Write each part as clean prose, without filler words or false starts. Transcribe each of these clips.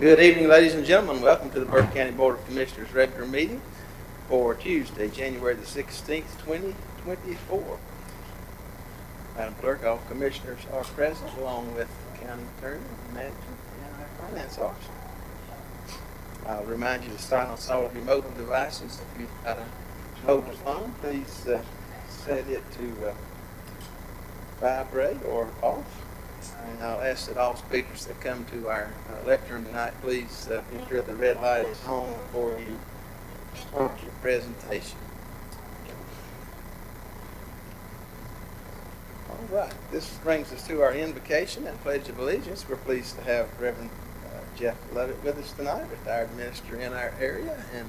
Good evening, ladies and gentlemen. Welcome to the Burke County Board of Commissioners regular meeting for Tuesday, January the 16th, 2024. Madam Clerk, all commissioners are present along with the county attorney, manager, and our finance officer. I'll remind you to silence all of your mobile devices. If you've got a mobile phone, please set it to vibrate or off. And I'll ask that all speakers that come to our lectern tonight, please ensure the red light is on before you start your presentation. All right, this brings us to our invocation and pledge of allegiance. We're pleased to have Reverend Jeff Lovett with us tonight, retired minister in our area, and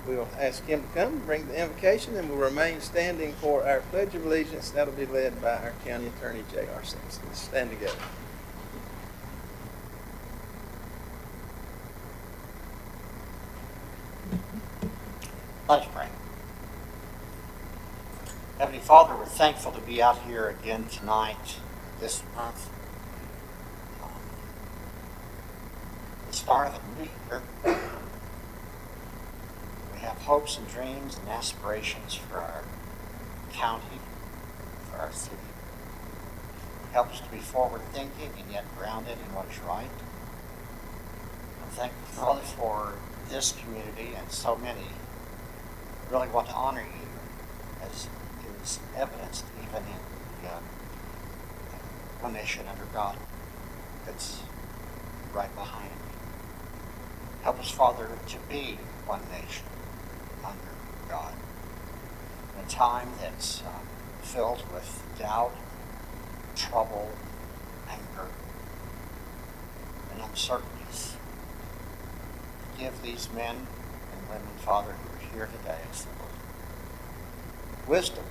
we'll ask him to come and bring the invocation, and we'll remain standing for our Pledge of Allegiance. That'll be led by our County Attorney, J.R. Simpson. Let's stand together. Let's pray. Heavenly Father, we're thankful to be out here again tonight, this month. The start of the new year. We have hopes and dreams and aspirations for our county, for our city. Help us to be forward thinking and yet grounded in what is right. I'm thankful, Father, for this community and so many who really want to honor you, as is evidenced even in the One Nation Under God that's right behind me. Help us, Father, to be one nation under God. In a time that's filled with doubt, trouble, anger, and uncertainties. Give these men and women, Father, who are here today, wisdom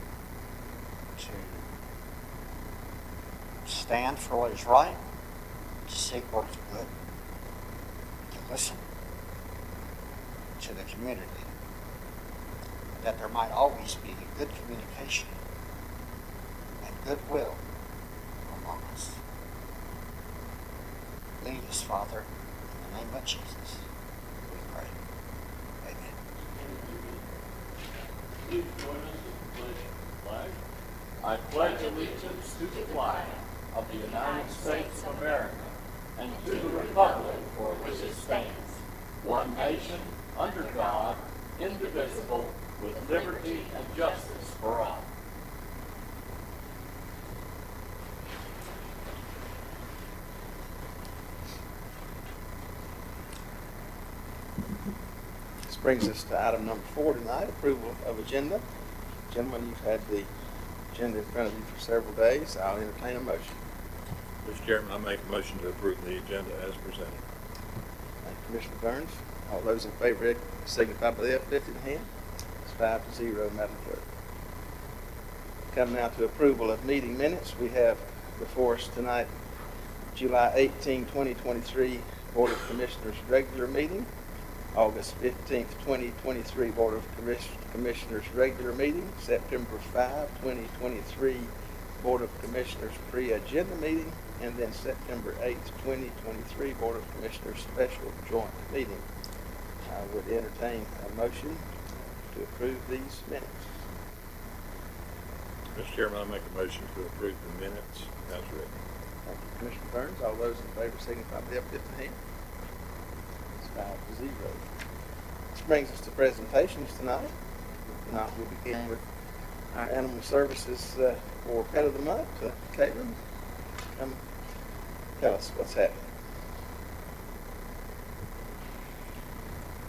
to stand for what is right, to seek what is good, to listen to the community, that there might always be good communication and goodwill among us. Lead us, Father, in the name of Jesus, we pray. Amen. Please join us in the pledge. I pledge allegiance to the flag of the United States of America and to the republic for which it stands, one nation, under God, indivisible, with liberty and justice for all. This brings us to item number 4 tonight, approval of agenda. Gentlemen, you've had the agenda in front of you for several days. I'll entertain a motion. Mr. Chairman, I make a motion to approve the agenda as presented. Thank you, Commissioner Burns. All those in favor signify by the uplifted hand. It's 5-0, Madam Clerk. Come now to approval of meeting minutes. We have before us tonight July 18, 2023 Board of Commissioners regular meeting, August 15th, 2023 Board of Commissioners regular meeting, September 5, 2023 Board of Commissioners pre-agenda meeting, and then September 8th, 2023 Board of Commissioners special joint meeting. I would entertain a motion to approve these minutes. Mr. Chairman, I make a motion to approve the minutes as written. Thank you, Commissioner Burns. All those in favor signify by the uplifted hand. It's 5-0. This brings us to presentations tonight. Tonight we'll begin with our Animal Services for Pet of the Month. Caitlin, come tell us what's happening.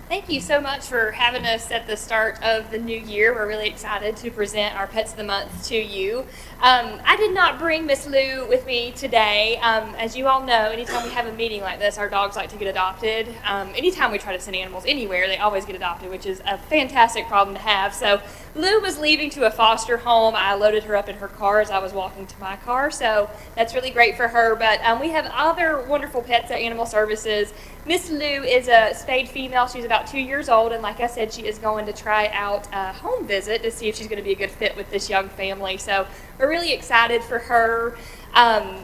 Thank you so much for having us at the start of the new year. We're really excited to present our Pets of the Month to you. I did not bring Miss Lou with me today. As you all know, anytime we have a meeting like this, our dogs like to get adopted. Anytime we try to send animals anywhere, they always get adopted, which is a fantastic problem to have. So Lou was leaving to a foster home. I loaded her up in her car as I was walking to my car, so that's really great for her. But we have other wonderful pets at Animal Services. Miss Lou is a spayed female. She's about 2 years old, and like I said, she is going to try out a home visit to see if she's going to be a good fit with this young family. So we're really excited for her.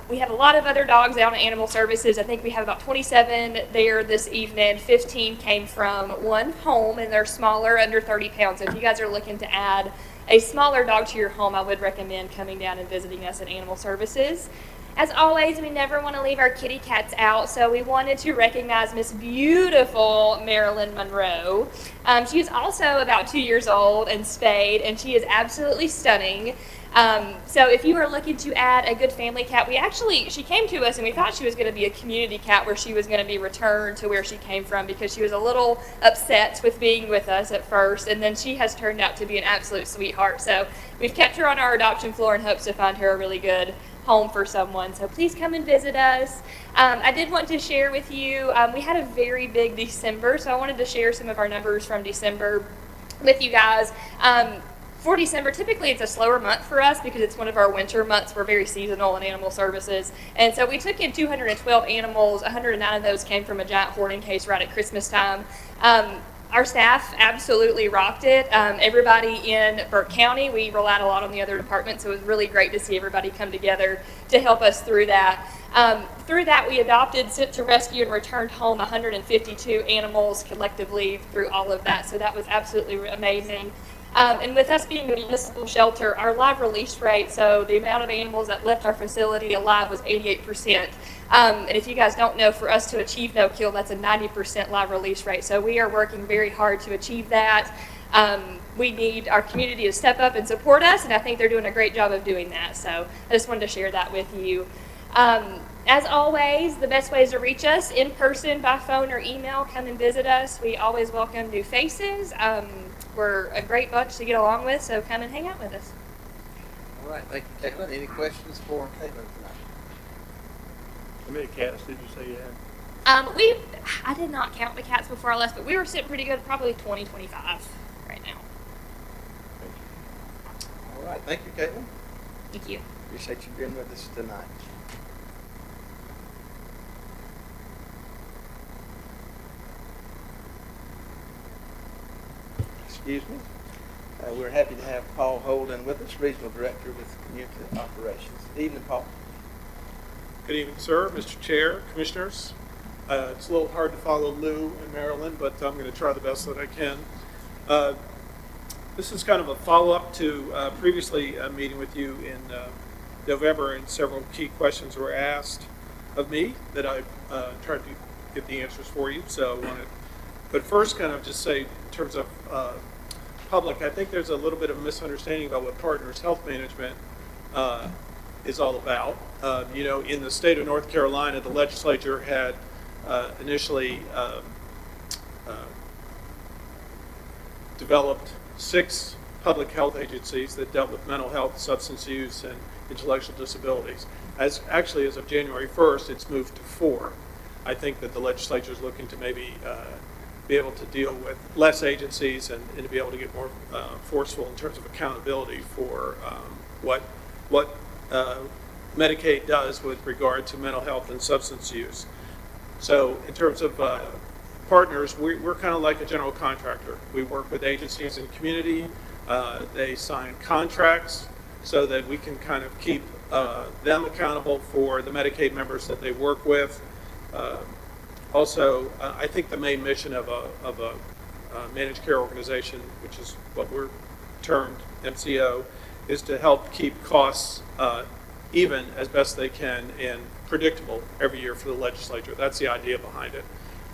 We have a lot of other dogs out at Animal Services. I think we have about 27 there this evening. 15 came from one home, and they're smaller, under 30 pounds. So if you guys are looking to add a smaller dog to your home, I would recommend coming down and visiting us at Animal Services. As always, we never want to leave our kitty cats out, so we wanted to recognize Miss Beautiful Marilyn Monroe. She is also about 2 years old and spayed, and she is absolutely stunning. So if you are looking to add a good family cat, she came to us and we thought she was going to be a community cat where she was going to be returned to where she came from because she was a little upset with being with us at first, and then she has turned out to be an absolute sweetheart. So we've kept her on our adoption floor in hopes to find her a really good home for someone. So please come and visit us. I did want to share with you, we had a very big December, so I wanted to share some of our numbers from December with you guys. For December, typically it's a slower month for us because it's one of our winter months. We're very seasonal in Animal Services. And so we took in 212 animals. 109 of those came from a giant hoarding case right at Christmas time. Our staff absolutely rocked it. Everybody in Burke County, we relied a lot on the other departments, so it was really great to see everybody come together to help us through that. Through that, we adopted, sent to rescue, and returned home 152 animals collectively through all of that, so that was absolutely amazing. And with us being a municipal shelter, our live release rate, so the amount of animals that left our facility alive, was 88%. And if you guys don't know, for us to achieve no kill, that's a 90% live release rate. So we are working very hard to achieve that. We need our community to step up and support us, and I think they're doing a great job of doing that. So I just wanted to share that with you. As always, the best ways to reach us: in person, by phone, or email. Come and visit us. We always welcome new faces. We're a great bunch to get along with, so come and hang out with us. All right, thank you, Caitlin. Any questions for Caitlin tonight? How many cats did you say you had? I did not count the cats before I left, but we were sitting pretty good, probably 20, 25 right now. All right, thank you, Caitlin. Thank you. Appreciate you being with us tonight. Excuse me. We're happy to have Paul Holden with us, Regional Director with Community Operations. Evening, Paul. Good evening, sir, Mr. Chair, Commissioners. It's a little hard to follow Lou and Marilyn, but I'm going to try the best that I can. This is kind of a follow-up to previously a meeting with you in November, and several key questions were asked of me that I tried to get the answers for you. So I want to, but first, kind of just say in terms of public, I think there's a little bit of a misunderstanding about what Partners Health Management is all about. In the state of North Carolina, the legislature had initially developed 6 public health agencies that dealt with mental health, substance use, and intellectual disabilities. As of January 1st, it's moved to 4. I think that the legislature is looking to maybe be able to deal with less agencies and to be able to get more forceful in terms of accountability for what Medicaid does with regard to mental health and substance use. So in terms of partners, we're kind of like a general contractor. We work with agencies in the community. They sign contracts so that we can kind of keep them accountable for the Medicaid members that they work with. Also, I think the main mission of a managed care organization, which is what we're termed MCO, is to help keep costs even as best they can and predictable every year for the legislature. That's the idea behind it.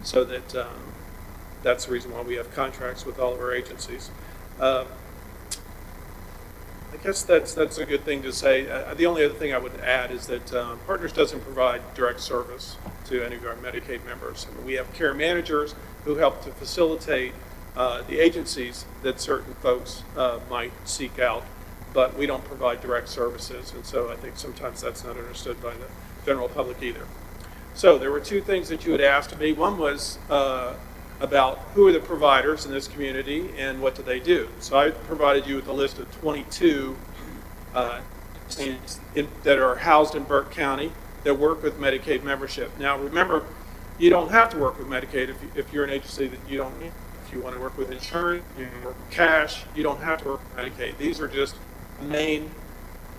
So that that's the reason why we have contracts with all of our agencies. I guess that's a good thing to say. The only other thing I would add is that Partners doesn't provide direct service to any of our Medicaid members. I mean, we have care managers who help to facilitate the agencies that certain folks might seek out, but we don't provide direct services, and so I think sometimes that's not understood by the general public either. So there were 2 things that you had asked me. One was about who are the providers in this community and what do they do. So I provided you with a list of 22 that are housed in Burke County that work with Medicaid membership. Now remember, you don't have to work with Medicaid if you're an agency that you don't need. If you want to work with insurance, you can work with cash, you don't have to work with Medicaid. These are just main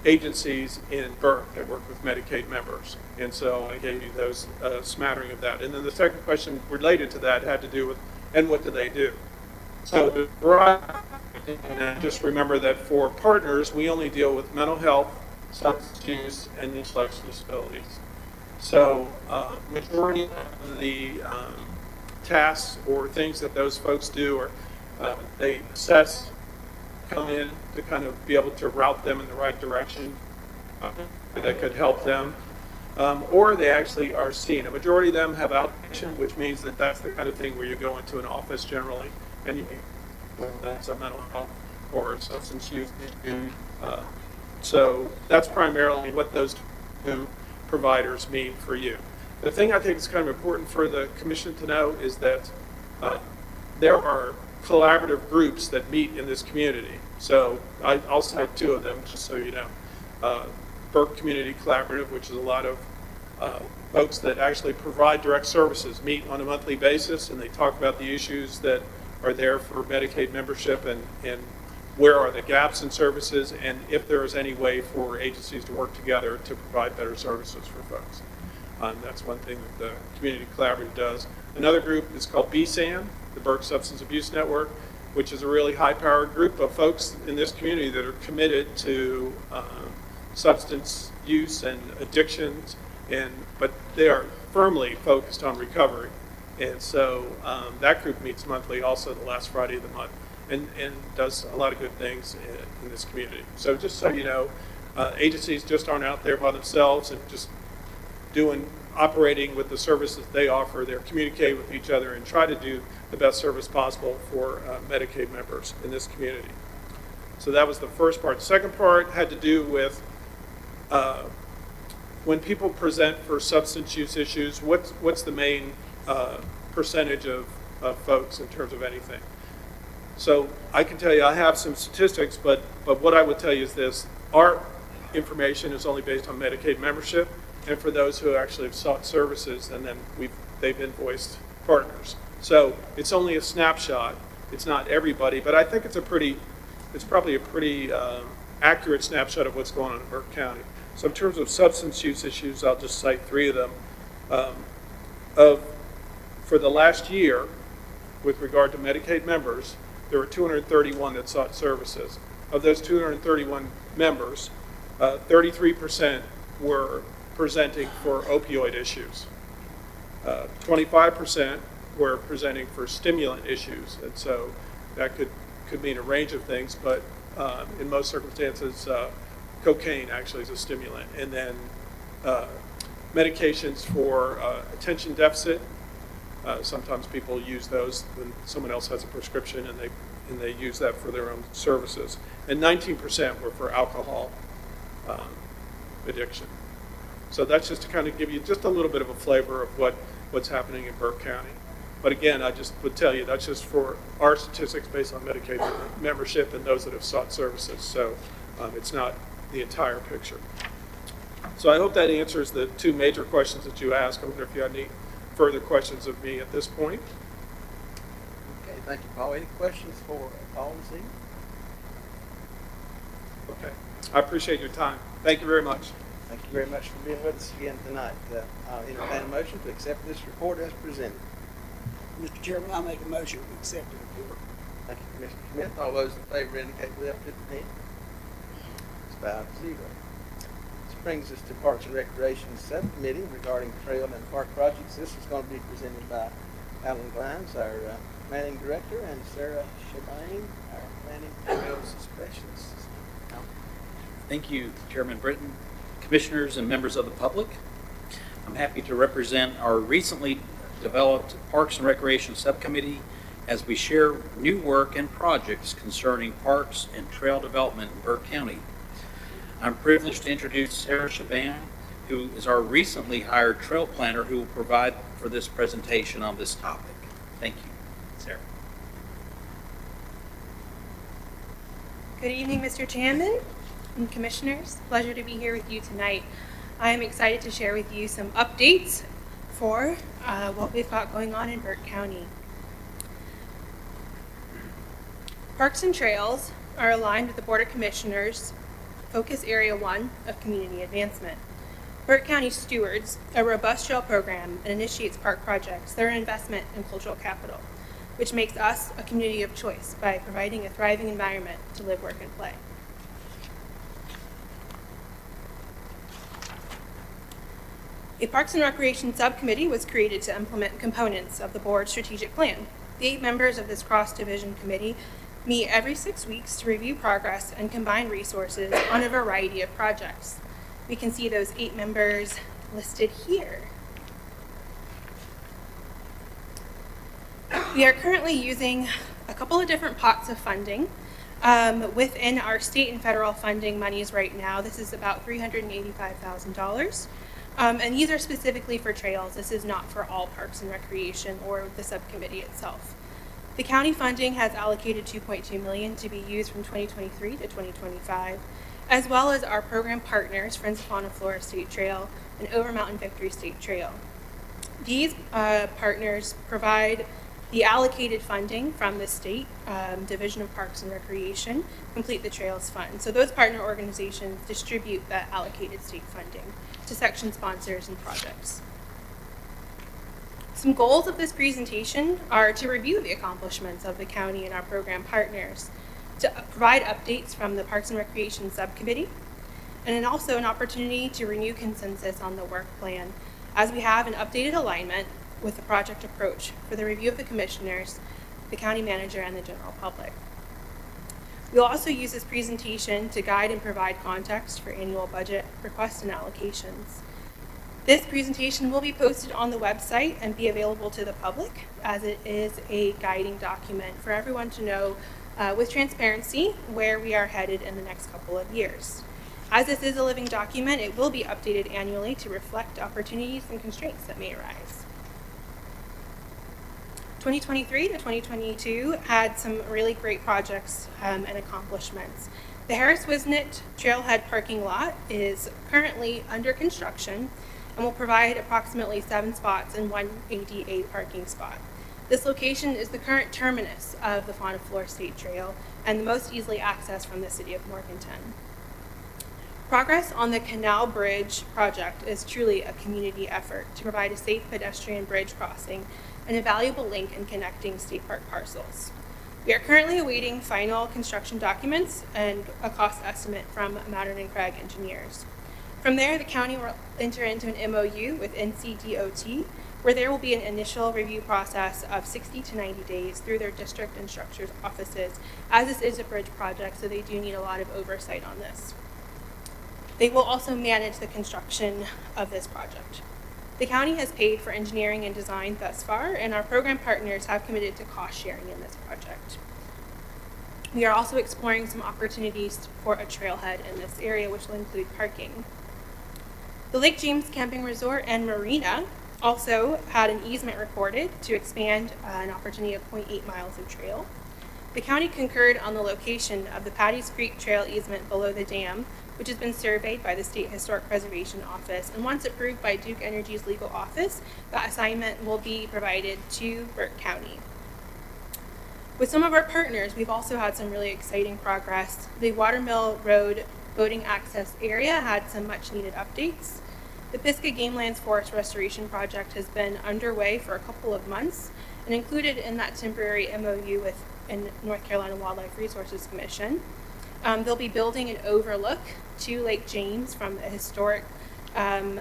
agencies in Burke that work with Medicaid members. And so I gave you those smattering of that. And then the second question related to that had to do with, and what do they do? So and just remember that for partners, we only deal with mental health, substance use, and intellectual disabilities. So majority of the tasks or things that those folks do are they assess, come in to kind of be able to route them in the right direction that could help them, or they actually are seen. A majority of them have outpatient, which means that that's the kind of thing where you go into an office generally, and you whether that's a mental health or substance use issue. So that's primarily what those two providers mean for you. The thing I think is kind of important for the commission to know is that there are collaborative groups that meet in this community. So I'll cite two of them just so you know. Burke Community Collaborative, which is a lot of folks that actually provide direct services, meet on a monthly basis, and they talk about the issues that are there for Medicaid membership and where are the gaps in services, and if there is any way for agencies to work together to provide better services for folks. That's one thing that the Community Collaborative does. Another group is called BSAN, the Burke Substance Abuse Network, which is a really high-powered group of folks in this community that are committed to substance use and addictions, but they are firmly focused on recovery. And so that group meets monthly also the last Friday of the month and does a lot of good things in this community. So just so you know, agencies just aren't out there by themselves and just operating with the services they offer. They're communicating with each other and try to do the best service possible for Medicaid members in this community. So that was the first part. The second part had to do with when people present for substance use issues, what's the main percentage of folks in terms of anything? So I can tell you I have some statistics, but what I would tell you is this: our information is only based on Medicaid membership, and for those who actually have sought services, and then they've invoiced partners. So it's only a snapshot. It's not everybody, but I think it's probably a pretty accurate snapshot of what's going on in Burke County. So in terms of substance use issues, I'll just cite three of them. For the last year, with regard to Medicaid members, there were 231 that sought services. Of those 231 members, 33% were presenting for opioid issues. 25% were presenting for stimulant issues, and so that could mean a range of things, but in most circumstances, cocaine actually is a stimulant. And then medications for attention deficit. Sometimes people use those when someone else has a prescription and they use that for their own services. And 19% were for alcohol addiction. So that's just to kind of give you just a little bit of a flavor of what's happening in Burke County. But again, I just would tell you that's just for our statistics based on Medicaid membership and those that have sought services. So it's not the entire picture. So I hope that answers the two major questions that you asked. I wonder if you had any further questions of me at this point. Okay, thank you, Paul. Any questions for Paul this evening? Okay. I appreciate your time. Thank you very much. Thank you very much for being with us again tonight. I'll entertain a motion to accept this report as presented. Mr. Chairman, I make a motion to accept the report. Thank you, Commissioner Smith. All those in favor indicate with their lifted hand. It's 5-0. This brings us to Parks and Recreation Subcommittee regarding trail and park projects. This is going to be presented by Alan Glines, our Planning Director, and Sarah Shabane, our Planning Trails Specialist. Thank you, Chairman Britton, Commissioners, and members of the public. I'm happy to represent our recently developed Parks and Recreation Subcommittee as we share new work and projects concerning parks and trail development in Burke County. I'm privileged to introduce Sarah Shaban, who is our recently hired trail planner who will provide for this presentation on this topic. Thank you. Sarah. Good evening, Mr. Chairman and Commissioners. Pleasure to be here with you tonight. I am excited to share with you some updates for what we've got going on in Burke County. Parks and Trails are aligned with the Board of Commissioners Focus Area 1 of Community Advancement. Burke County stewards a robust trail program and initiates park projects that are an investment in cultural capital, which makes us a community of choice by providing a thriving environment to live, work, and play. A Parks and Recreation Subcommittee was created to implement components of the board's strategic plan. The 8 members of this cross-division committee meet every 6 weeks to review progress and combine resources on a variety of projects. We can see those 8 members listed here. We are currently using a couple of different pots of funding within our state and federal funding monies right now. This is about $385,000. And these are specifically for trails. This is not for all Parks and Recreation or the subcommittee itself. The county funding has allocated $2.2 million to be used from 2023 to 2025, as well as our program partners, Friends of Fauna Flora State Trail and Over Mountain Victory State Trail. These partners provide the allocated funding from the state Division of Parks and Recreation, Complete the Trails Fund. So those partner organizations distribute that allocated state funding to section sponsors and projects. Some goals of this presentation are to review the accomplishments of the county and our program partners, to provide updates from the Parks and Recreation Subcommittee, and then also an opportunity to renew consensus on the work plan as we have an updated alignment with the project approach for the review of the commissioners, the county manager, and the general public. We'll also use this presentation to guide and provide context for annual budget requests and allocations. This presentation will be posted on the website and be available to the public, as it is a guiding document for everyone to know with transparency where we are headed in the next couple of years. As this is a living document, it will be updated annually to reflect opportunities and constraints that may arise. 2023 to 2022 had some really great projects and accomplishments. The Harris Wisnet Trailhead parking lot is currently under construction and will provide approximately 7 spots and 1 ADA parking spot. This location is the current terminus of the Fauna Flora State Trail and the most easily accessed from the city of Morganton. Progress on the Canal Bridge project is truly a community effort to provide a safe pedestrian bridge crossing and a valuable link in connecting state park parcels. We are currently awaiting final construction documents and a cost estimate from Mattern and Craig engineers. From there, the county will enter into an MOU with NCDOT, where there will be an initial review process of 60 to 90 days through their district and structures offices, as this is a bridge project, so they do need a lot of oversight on this. They will also manage the construction of this project. The county has paid for engineering and design thus far, and our program partners have committed to cost sharing in this project. We are also exploring some opportunities for a trailhead in this area, which will include parking. The Lake James Camping Resort and Marina also had an easement recorded to expand an opportunity of 0.8 miles of trail. The county concurred on the location of the Patty's Creek Trail easement below the dam, which has been surveyed by the State Historic Preservation Office, and once approved by Duke Energy's legal office, that assignment will be provided to Burke County. With some of our partners, we've also had some really exciting progress. The Watermill Road boating access area had some much needed updates. The Pisgah Game Lands Forest Restoration Project has been underway for a couple of months and included in that temporary MOU with North Carolina Wildlife Resources Commission. They'll be building an overlook to Lake James from a historic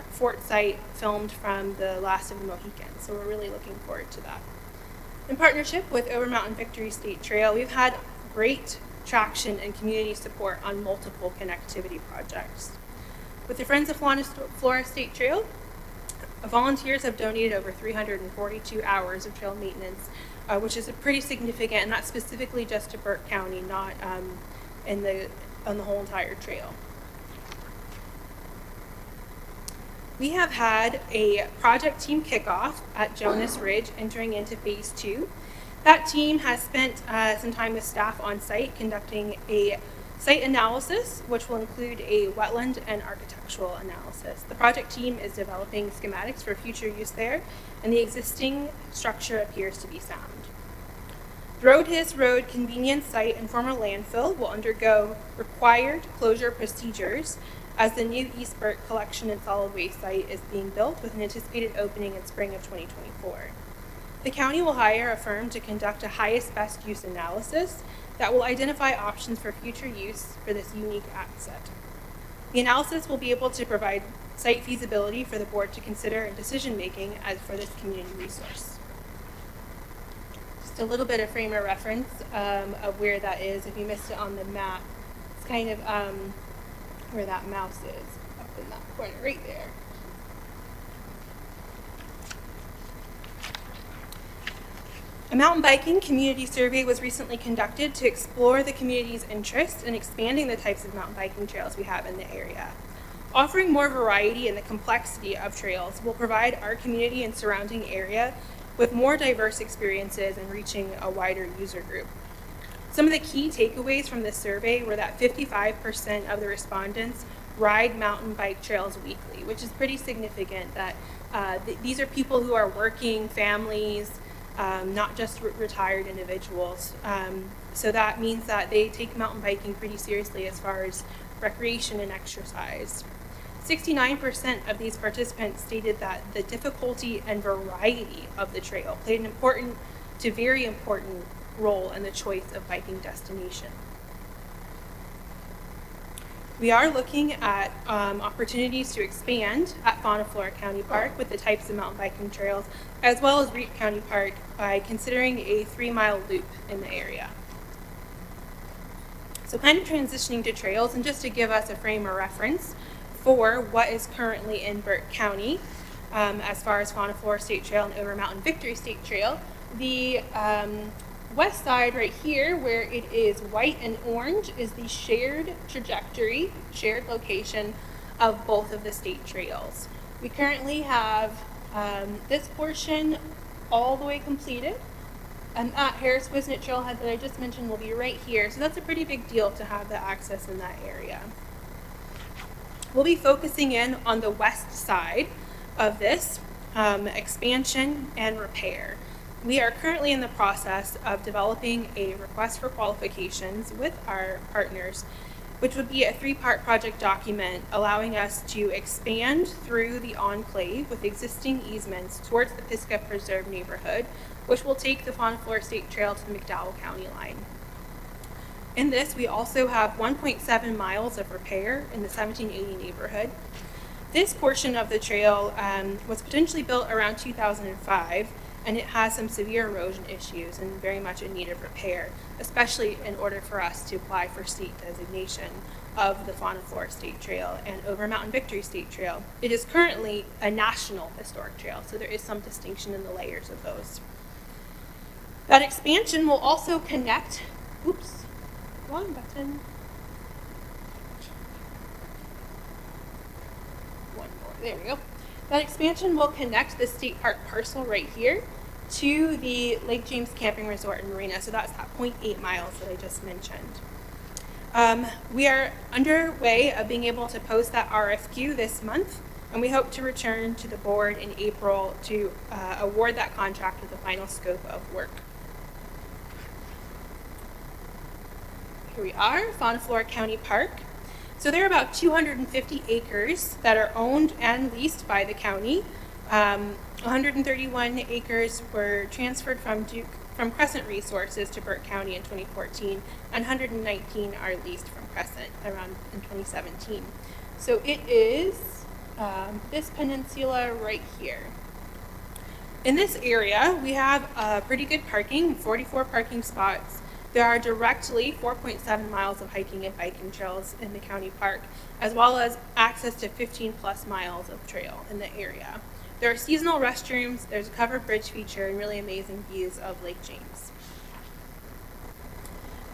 fort site filmed from the Last of the Mohicans. So we're really looking forward to that. In partnership with Over Mountain Victory State Trail, we've had great traction and community support on multiple connectivity projects. With the Friends of Flora State Trail, volunteers have donated over 342 hours of trail maintenance, which is pretty significant, and that's specifically just to Burke County, not on the whole entire trail. We have had a project team kickoff at Jonas Ridge entering into phase 2. That team has spent some time with staff on site conducting a site analysis, which will include a wetland and architectural analysis. The project team is developing schematics for future use there, and the existing structure appears to be sound. Brodhiss Road convenience site and former landfill will undergo required closure procedures as the new East Burke collection and solid waste site is being built with an anticipated opening in spring of 2024. The county will hire a firm to conduct a highest best use analysis that will identify options for future use for this unique asset. The analysis will be able to provide site feasibility for the board to consider in decision making as for this community resource. Just a little bit of frame of reference of where that is. If you missed it on the map, it's kind of where that mouse is, up in that corner right there. A mountain biking community survey was recently conducted to explore the community's interest in expanding the types of mountain biking trails we have in the area. Offering more variety in the complexity of trails will provide our community and surrounding area with more diverse experiences and reaching a wider user group. Some of the key takeaways from this survey were that 55% of the respondents ride mountain bike trails weekly, which is pretty significant that these are people who are working families, not just retired individuals. So that means that they take mountain biking pretty seriously as far as recreation and exercise. 69% of these participants stated that the difficulty and variety of the trail played an important to very important role in the choice of biking destination. We are looking at opportunities to expand at Fauna Flora County Park with the types of mountain biking trails, as well as Reap County Park by considering a 3-mile loop in the area. So kind of transitioning to trails, and just to give us a frame of reference for what is currently in Burke County, as far as Fauna Flora State Trail and Over Mountain Victory State Trail, the west side right here, where it is white and orange, is the shared trajectory, shared location of both of the state trails. We currently have this portion all the way completed, and that Harris Wisnet Trailhead that I just mentioned will be right here, so that's a pretty big deal to have the access in that area. We'll be focusing in on the west side of this expansion and repair. We are currently in the process of developing a request for qualifications with our partners, which would be a 3-part project document allowing us to expand through the enclave with existing easements towards the Pisgah Preserve neighborhood, which will take the Fauna Flora State Trail to the McDowell County line. In this, we also have 1.7 miles of repair in the 1780 neighborhood. This portion of the trail was potentially built around 2005, and it has some severe erosion issues and very much in need of repair, especially in order for us to apply for state designation of the Fauna Flora State Trail and Over Mountain Victory State Trail. It is currently a national historic trail, so there is some distinction in the layers of those. That expansion will also connect, wrong button. One more, there we go. That expansion will connect the state park parcel right here to the Lake James Camping Resort and Marina. So that's that 0.8 miles that I just mentioned. We are underway of being able to post that RFQ this month, and we hope to return to the board in April to award that contract with the final scope of work. Here we are, Fauna Flora County Park. So there are about 250 acres that are owned and leased by the county. 131 acres were transferred from Crescent Resources to Burke County in 2014, and 119 are leased from Crescent around in 2017. So it is this peninsula right here. In this area, we have pretty good parking, 44 parking spots. There are directly 4.7 miles of hiking and biking trails in the county park, as well as access to 15 plus miles of trail in the area. There are seasonal restrooms, there's a covered bridge feature, and really amazing views of Lake James.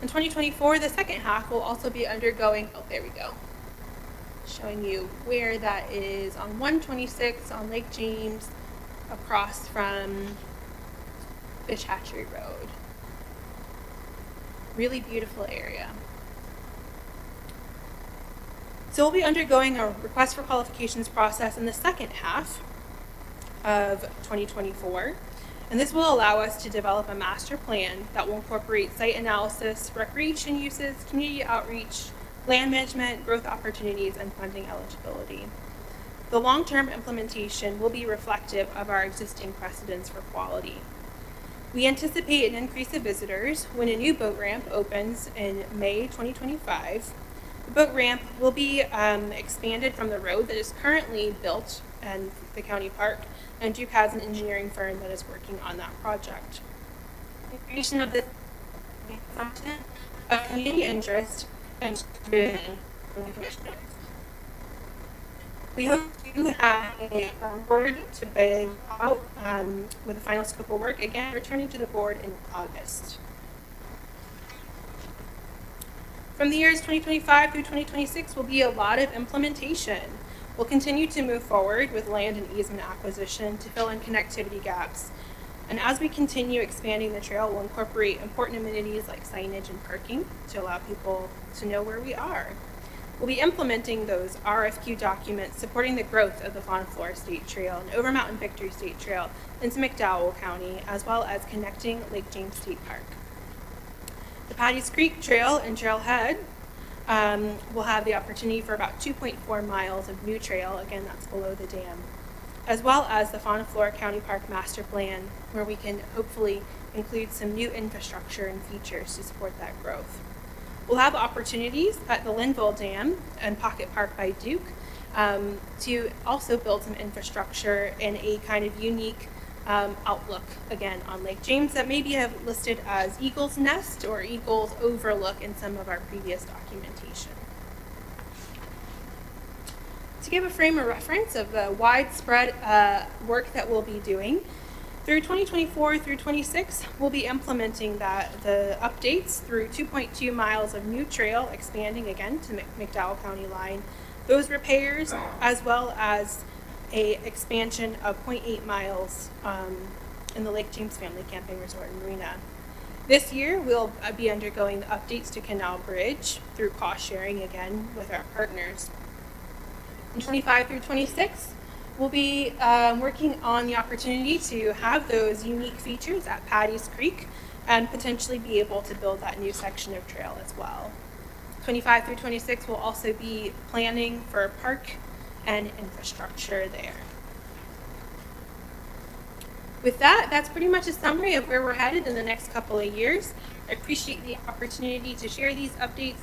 In 2024, the second half will also be undergoing, there we go, showing you where that is on 126 on Lake James, across from Fish Hatchery Road. Really beautiful area. So we'll be undergoing a request for qualifications process in the second half of 2024. And this will allow us to develop a master plan that will incorporate site analysis, recreation uses, community outreach, land management, growth opportunities, and funding eligibility. The long-term implementation will be reflective of our existing precedents for quality. We anticipate an increase of visitors when a new boat ramp opens in May 2025. The boat ramp will be expanded from the road that is currently built in the county park, and Duke has an engineering firm that is working on that project. The creation of this content of community interest and driven from the commissioners. We hope to have a board to bid out with a final scope of work, again returning to the board in August. From the years 2025 through 2026 will be a lot of implementation. We'll continue to move forward with land and easement acquisition to fill in connectivity gaps. And as we continue expanding the trail, we'll incorporate important amenities like signage and parking to allow people to know where we are. We'll be implementing those RFQ documents supporting the growth of the Fauna Flora State Trail and Over Mountain Victory State Trail into McDowell County, as well as connecting Lake James State Park. The Patty's Creek Trail and Trailhead will have the opportunity for about 2.4 miles of new trail, again that's below the dam, as well as the Fauna Flora County Park Master Plan, where we can hopefully include some new infrastructure and features to support that growth. We'll have opportunities at the Linville Dam and Pocket Park by Duke to also build some infrastructure in a kind of unique outlook, again, on Lake James that maybe have listed as Eagle's Nest or Eagle's Overlook in some of our previous documentation. To give a frame of reference of the widespread work that we'll be doing, through 2024 through 26, we'll be implementing the updates through 2.2 miles of new trail, expanding again to McDowell County line, those repairs, as well as a expansion of 0.8 miles in the Lake James Family Camping Resort and Marina. This year, we'll be undergoing the updates to Canal Bridge through cost sharing again with our partners. In 25 through 26, we'll be working on the opportunity to have those unique features at Patty's Creek and potentially be able to build that new section of trail as well. 25 through 26 will also be planning for park and infrastructure there. With that, that's pretty much a summary of where we're headed in the next couple of years. I appreciate the opportunity to share these updates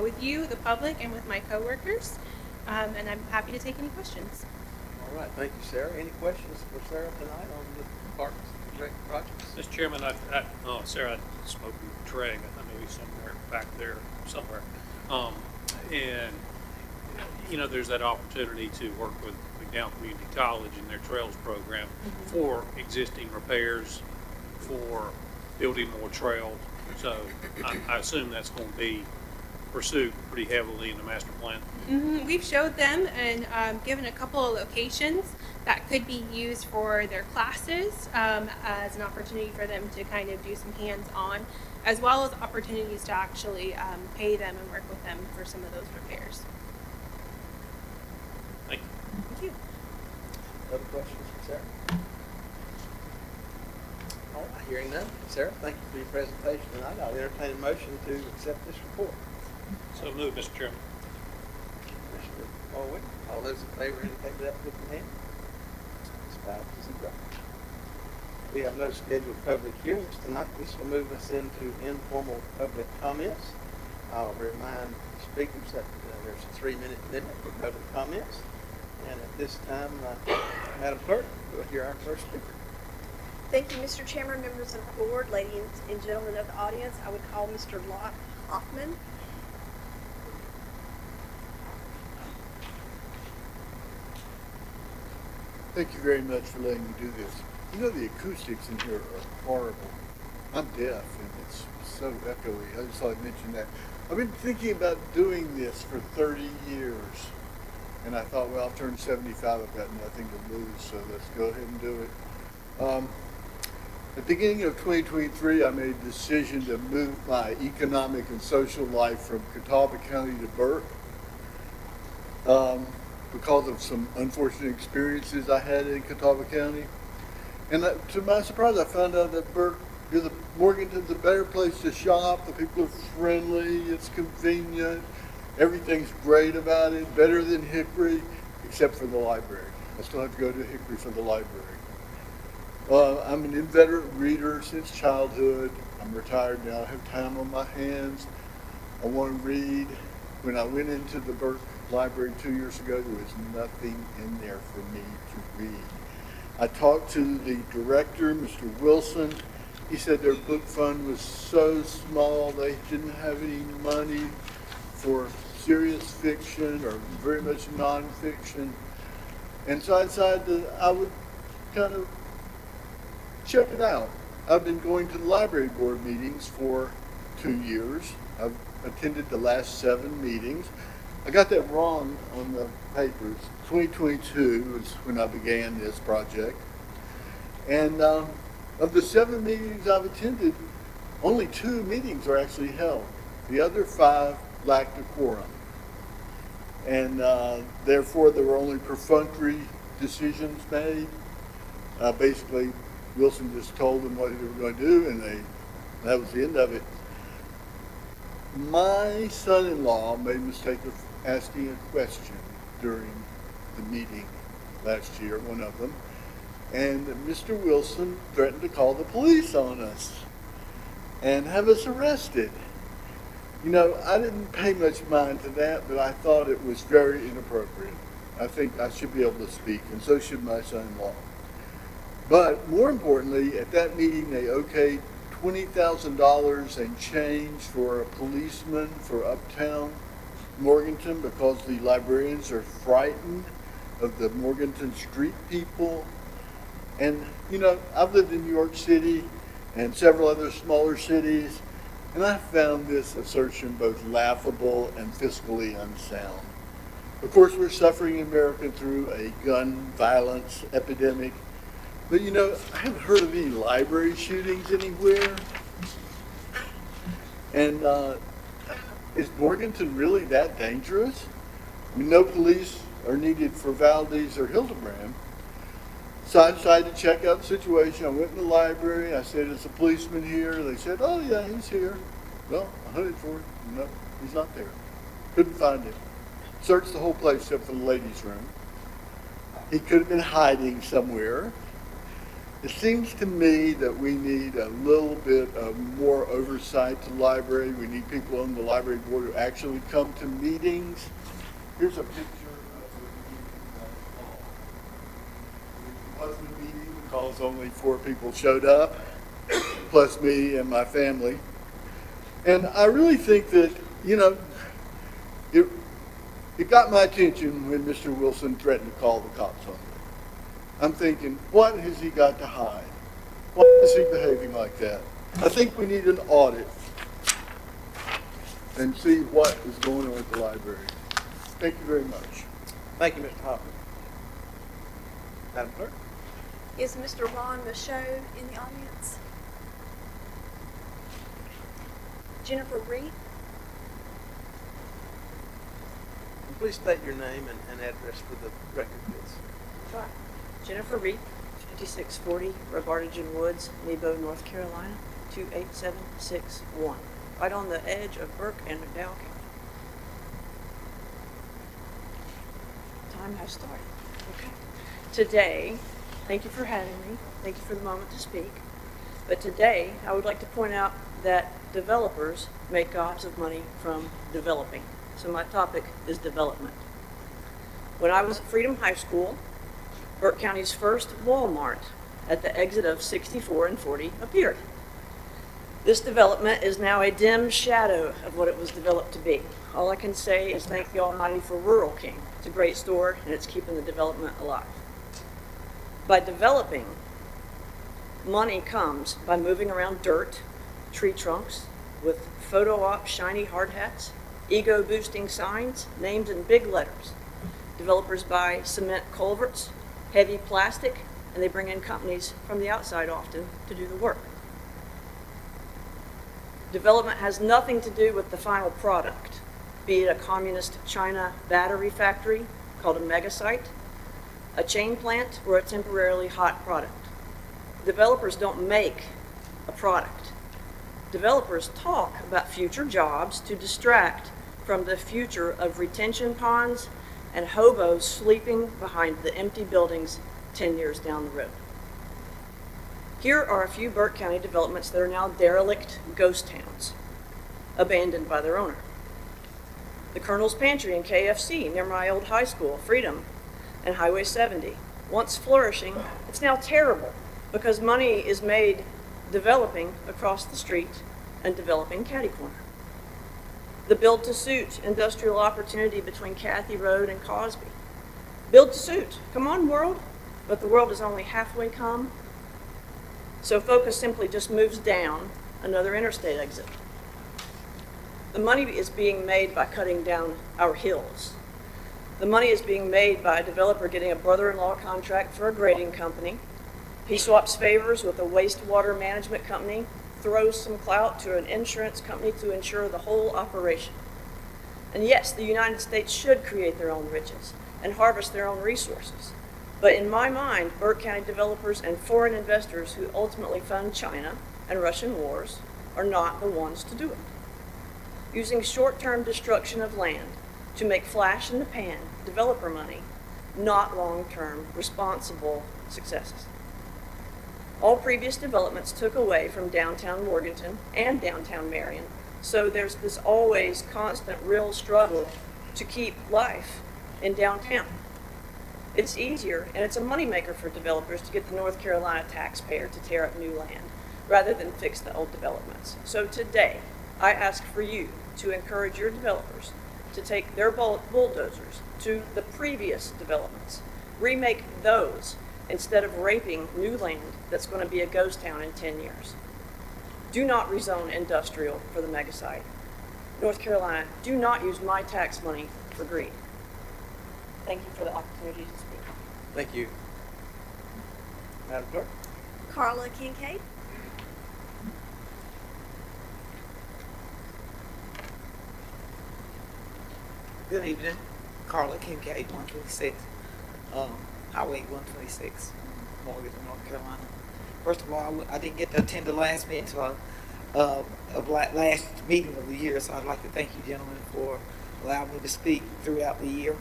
with you, the public, and with my coworkers, and I'm happy to take any questions. All right, thank you, Sarah. Any questions for Sarah tonight on the Parks and Rec projects? Mr. Chairman, Sarah, I spoke with Trey, I know he's somewhere back there, somewhere. And, you know, there's that opportunity to work with McDowell Community College and their Trails program for existing repairs, for building more trails. So I assume that's going to be pursued pretty heavily in the master plan. We've showed them and given a couple of locations that could be used for their classes as an opportunity for them to kind of do some hands-on, as well as opportunities to actually pay them and work with them for some of those repairs. Thank you. Thank you. Other questions for Sarah? All right, hearing none. Sarah, thank you for your presentation tonight. I'll entertain a motion to accept this report. So move, Mr. Chairman. Commissioner Morwick, all those in favor indicate by that with the hand. It's 5-0. We have no scheduled public hearings tonight. This will move us into informal public comments. I'll remind speakers that there's a 3-minute limit for public comments. And at this time, Madam Clerk, we'll hear our first speaker. Thank you, Mr. Chairman, members of the board, ladies and gentlemen of the audience. I would call Mr. Locke Hoffman. Thank you very much for letting me do this. You know, the acoustics in here are horrible. I'm deaf and it's so echoey. I just thought I'd mention that. I've been thinking about doing this for 30 years. And I thought, well, I'll turn 75. I've got nothing to lose, so let's go ahead and do it. At the beginning of 2023, I made a decision to move my economic and social life from Catawba County to Burke. Because of some unfortunate experiences I had in Catawba County. And to my surprise, I found out that Morganton's a better place to shop. The people are friendly, it's convenient, everything's great about it, better than Hickory, except for the library. I still have to go to Hickory for the library. I'm an inveterate reader since childhood. I'm retired now. I have time on my hands. I want to read. When I went into the Burke Library 2 years ago, there was nothing in there for me to read. I talked to the director, Mr. Wilson. He said their book fund was so small they didn't have any money for serious fiction or very much nonfiction. And so I decided that I would kind of check it out. I've been going to the library board meetings for 2 years. I've attended the last 7 meetings. I got that wrong on the papers. 2022 was when I began this project. And of the 7 meetings I've attended, only 2 meetings are actually held. The other 5 lacked a quorum. And therefore, there were only perfunctory decisions made. Basically, Wilson just told them what they were going to do, and that was the end of it. My son-in-law made a mistake of asking a question during the meeting last year, one of them, and Mr. Wilson threatened to call the police on us and have us arrested. You know, I didn't pay much mind to that, but I thought it was very inappropriate. I think I should be able to speak, and so should my son-in-law. But more importantly, at that meeting, they okayed $20,000 and change for a policeman for uptown Morganton because the librarians are frightened of the Morganton street people. And, you know, I've lived in New York City and several other smaller cities, and I found this assertion both laughable and fiscally unsound. Of course, we're suffering in America through a gun violence epidemic. But you know, I haven't heard of any library shootings anywhere. And is Morganton really that dangerous? I mean, no police are needed for Valdez or Hildebrand. So I decided to check out the situation. I went in the library. I said, is a policeman here? They said, oh yeah, he's here. Well, I hunted for him. No, he's not there. Couldn't find him. Searched the whole place except for the ladies' room. He could have been hiding somewhere. It seems to me that we need a little bit of more oversight to the library. We need people on the library board who actually come to meetings. Here's a picture of the meeting that was called. It was a meeting because only 4 people showed up, plus me and my family. And I really think that, you know, it got my attention when Mr. Wilson threatened to call the cops on me. I'm thinking, what has he got to hide? Why is he behaving like that? I think we need an audit and see what is going on at the library. Thank you very much. Thank you, Mr. Hopper. Madam Clerk? Is Mr. Ron Michaud in the audience? Jennifer Reed? Please state your name and address for the record, please. Sure. Jennifer Reed, 5640 Robartigan Woods, Nebo, North Carolina, 28761. Right on the edge of Burke and McDowell County. Time has started. Okay. Today, thank you for having me. Thank you for the moment to speak. But today, I would like to point out that developers make gobs of money from developing. So my topic is development. When I was at Freedom High School, Burke County's first Walmart at the exit of 64 and 40 appeared. This development is now a dim shadow of what it was developed to be. All I can say is thank the Almighty for Rural King. It's a great store and it's keeping the development alive. By developing, money comes by moving around dirt, tree trunks, with photo op shiny hard hats, ego boosting signs, named in big letters. Developers buy cement culverts, heavy plastic, and they bring in companies from the outside often to do the work. Development has nothing to do with the final product, be it a communist China battery factory called a mega site, a chain plant, or a temporarily hot product. developers don't make a product. Developers talk about future jobs to distract from the future of retention ponds and hobos sleeping behind the empty buildings 10 years down the road. Here are a few Burke County developments that are now derelict ghost towns, abandoned by their owner. The Colonel's Pantry and KFC near my old high school, Freedom, and Highway 70. Once flourishing, it's now terrible because money is made developing across the street and developing catty corner. The build-to-suit industrial opportunity between Cathy Road and Cosby. Build-to-suit, come on world, but the world is only halfway come. So focus simply just moves down another interstate exit. The money is being made by cutting down our hills. The money is being made by a developer getting a brother-in-law contract for a grading company. He swaps favors with a wastewater management company, throws some clout to an insurance company to ensure the whole operation. And yes, the United States should create their own riches and harvest their own resources. But in my mind, Burke County developers and foreign investors who ultimately fund China and Russian wars are not the ones to do it. Using short-term destruction of land to make flash in the pan developer money, not long-term responsible successes. All previous developments took away from downtown Morganton and downtown Marion, so there's this always constant real struggle to keep life in downtown. It's easier and it's a moneymaker for developers to get the North Carolina taxpayer to tear up new land rather than fix the old developments. So today, I ask for you to encourage your developers to take their bulldozers to the previous developments, remake those instead of raping new land that's going to be a ghost town in 10 years. Do not rezone industrial for the mega site. North Carolina, do not use my tax money for greed. Thank you for the opportunity to speak. Thank you. Madam Clerk? Carla Kincaid. Good evening, Carla Kincaid, 126, Highway 126, Morganton, North Carolina. First of all, I didn't get to attend the last meeting, last meeting of the year, so I'd like to thank you gentlemen for allowing me to speak throughout the year.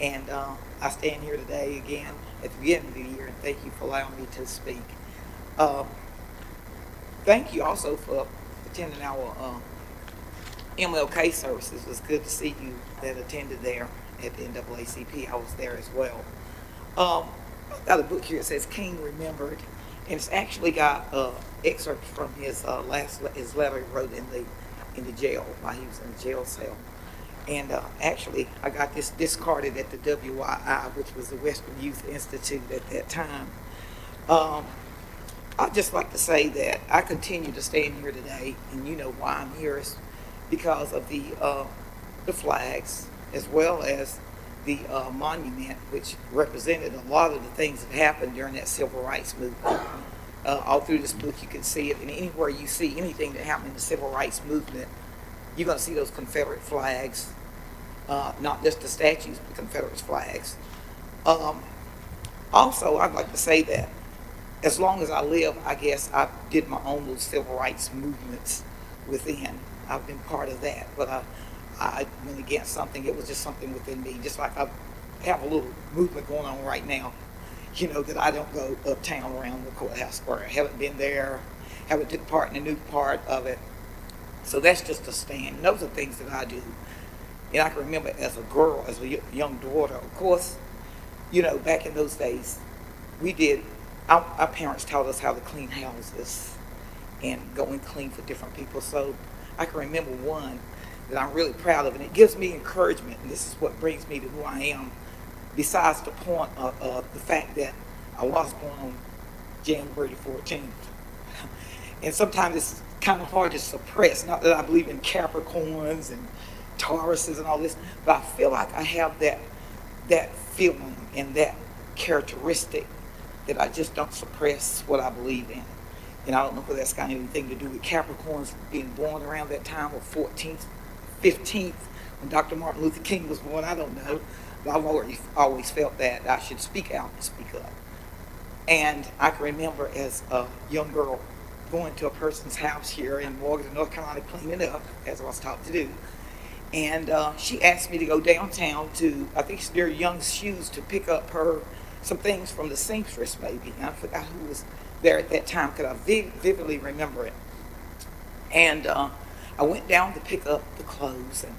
And I stand here today again at the beginning of the year, and thank you for allowing me to speak. Thank you also for attending our MLK services. It was good to see you that attended there at the NAACP. I was there as well. I've got a book here that says King Remembered, and it's actually got excerpts from his his letter he wrote in the jail while he was in the jail cell. And actually, I got this discarded at the WYI, which was the Western Youth Institute at that time. I'd just like to say that I continue to stand here today, and you know why I'm here is because of the flags, as well as the monument, which represented a lot of the things that happened during that civil rights movement. All through this book, you can see it, and anywhere you see anything that happened in the civil rights movement, you're going to see those Confederate flags, not just the statues, but Confederate flags. Also, I'd like to say that as long as I live, I guess I did my own little civil rights movements within. I've been part of that, but I went against something. It was just something within me, just like I have a little movement going on right now, you know, that I don't go uptown around the courthouse square. I haven't been there, haven't took part in a new part of it. So that's just a stand. Those are things that I do. And I can remember as a girl, as a young daughter, of course, you know, back in those days, we did, our parents taught us how to clean houses and go and clean for different people. So I can remember one that I'm really proud of, and it gives me encouragement, and this is what brings me to who I am, besides the point of the fact that I was born on January 14th. And sometimes it's kind of hard to suppress, not that I believe in Capricorns and Tauruses and all this, but I feel like I have that feeling and that characteristic that I just don't suppress what I believe in. And I don't know whether that's got anything to do with Capricorns being born around that time, or 14th, 15th, when Dr. Martin Luther King was born. I don't know. But I've always felt that I should speak out and speak up. And I can remember as a young girl going to a person's house here in Morgan, North Carolina, cleaning up, as I was taught to do. And she asked me to go downtown to, I think it's near Young's Shoes, to pick up her some things from the seamstress maybe. And I forgot who was there at that time because I vividly remember it. And I went down to pick up the clothes, and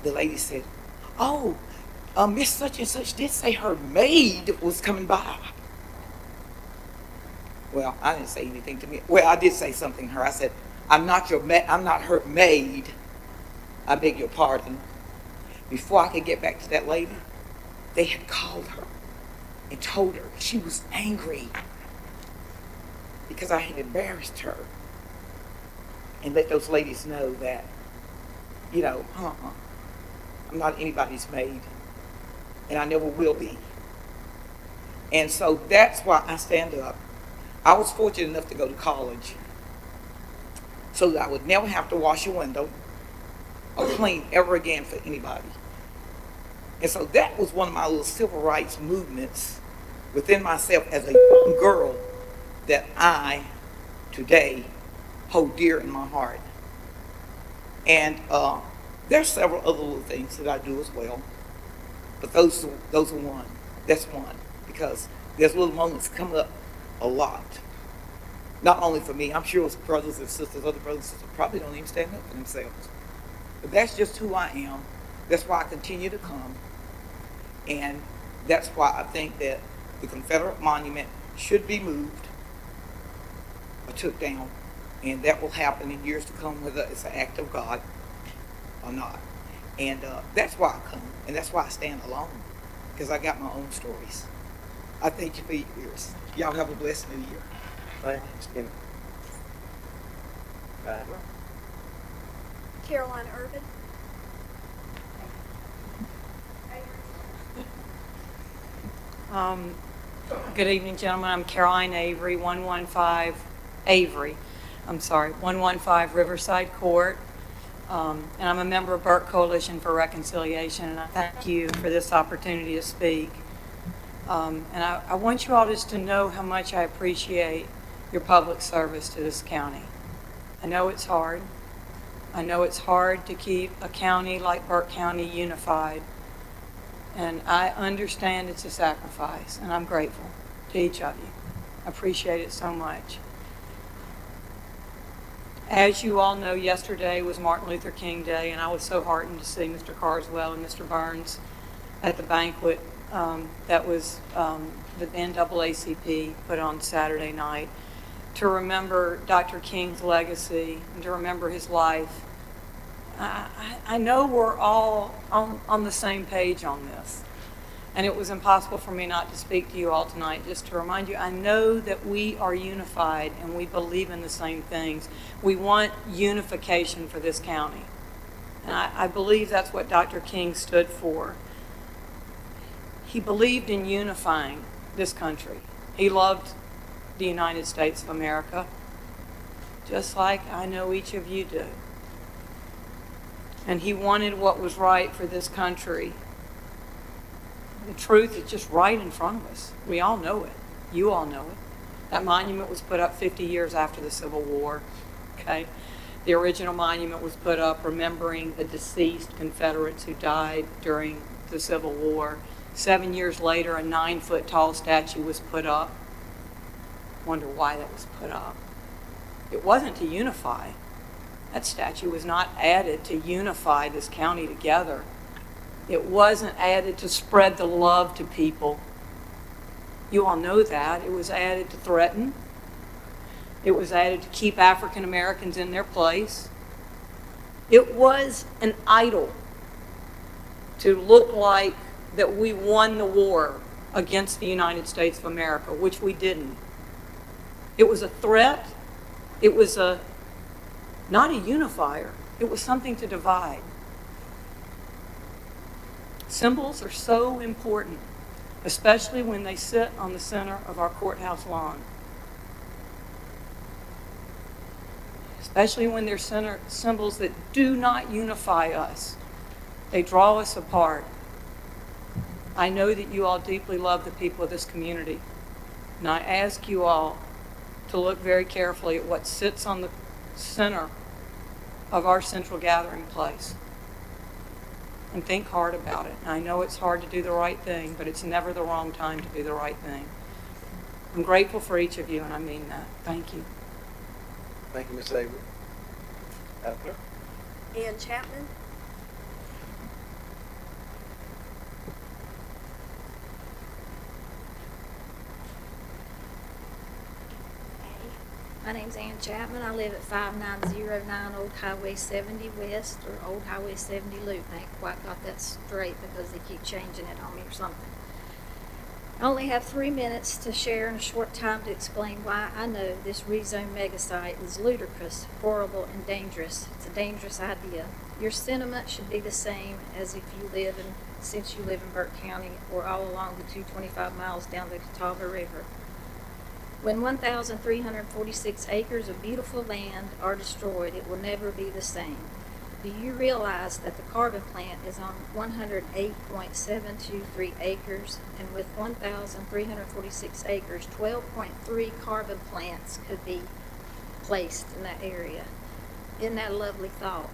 the lady said, "Oh, Miss Such and Such did say her maid was coming by." Well, I didn't say anything to me. Well, I did say something to her. I said, I'm not her maid. I beg your pardon." Before I could get back to that lady, they had called her and told her she was angry because I had embarrassed her, and let those ladies know that, you know, I'm not anybody's maid, and I never will be. And so that's why I stand up. I was fortunate enough to go to college so that I would never have to wash a window or clean ever again for anybody. And so that was one of my little civil rights movements within myself as a young girl that I today hold dear in my heart. And there's several other little things that I do as well, but those are one. That's one, because there's little moments come up a lot. Not only for me, I'm sure it's brothers and sisters, other brothers and sisters probably don't even stand up for themselves. But that's just who I am. That's why I continue to come. And that's why I think that the Confederate monument should be moved or took down. And that will happen in years to come, whether it's an act of God or not. And that's why I come. And that's why I stand alone, because I got my own stories. I thank you for your ears. Y'all have a blessed new year. Thanks, Kenny. Right. Caroline Irvin. Good evening, gentlemen. I'm Caroline Avery, 115 Riverside Court. And I'm a member of Burke Coalition for Reconciliation, and I thank you for this opportunity to speak. And I want you all just to know how much I appreciate your public service to this county. I know it's hard. I know it's hard to keep a county like Burke County unified. And I understand it's a sacrifice, and I'm grateful to each of you. I appreciate it so much. As you all know, yesterday was Martin Luther King Day, and I was so heartened to see Mr. Carswell and Mr. Burns at the banquet that was the NAACP put on Saturday night to remember Dr. King's legacy and to remember his life. I know we're all on the same page on this, and it was impossible for me not to speak to you all tonight just to remind you, I know that we are unified and we believe in the same things. We want unification for this county, and I believe that's what Dr. King stood for. He believed in unifying this country. He loved the United States of America, just like I know each of you do. And he wanted what was right for this country. The truth is just right in front of us. We all know it. You all know it. That monument was put up 50 years after the Civil War. Okay? The original monument was put up remembering the deceased Confederates who died during the Civil War. 7 years later, a 9-foot tall statue was put up. Wonder why that was put up. It wasn't to unify. That statue was not added to unify this county together. It wasn't added to spread the love to people. You all know that. It was added to threaten. It was added to keep African Americans in their place. It was an idol to look like that we won the war against the United States of America, which we didn't. It was a threat. It was not a unifier. It was something to divide. Symbols are so important, especially when they sit on the center of our courthouse lawn. Especially when they're symbols that do not unify us. They draw us apart. I know that you all deeply love the people of this community. And I ask you all to look very carefully at what sits on the center of our central gathering place and think hard about it. And I know it's hard to do the right thing, but it's never the wrong time to do the right thing. I'm grateful for each of you, and I mean that. Thank you. Thank you, Ms. Avery. Madam Clerk? Ann Chapman? My name's Ann Chapman. I live at 5909 Old Highway 70 West, or Old Highway 70 Loop. I ain't quite got that straight because they keep changing it on me or something. I only have 3 minutes to share and a short time to explain why I know this rezone megasite is ludicrous, horrible, and dangerous. It's a dangerous idea. Your sentiment should be the same as if you live in, since you live in Burke County or all along the 225 miles down the Catawba River. When 1,346 acres of beautiful land are destroyed, it will never be the same. Do you realize that the carbon plant is on 108.723 acres, and with 1,346 acres, 12.3 carbon plants could be placed in that area? Isn't that a lovely thought?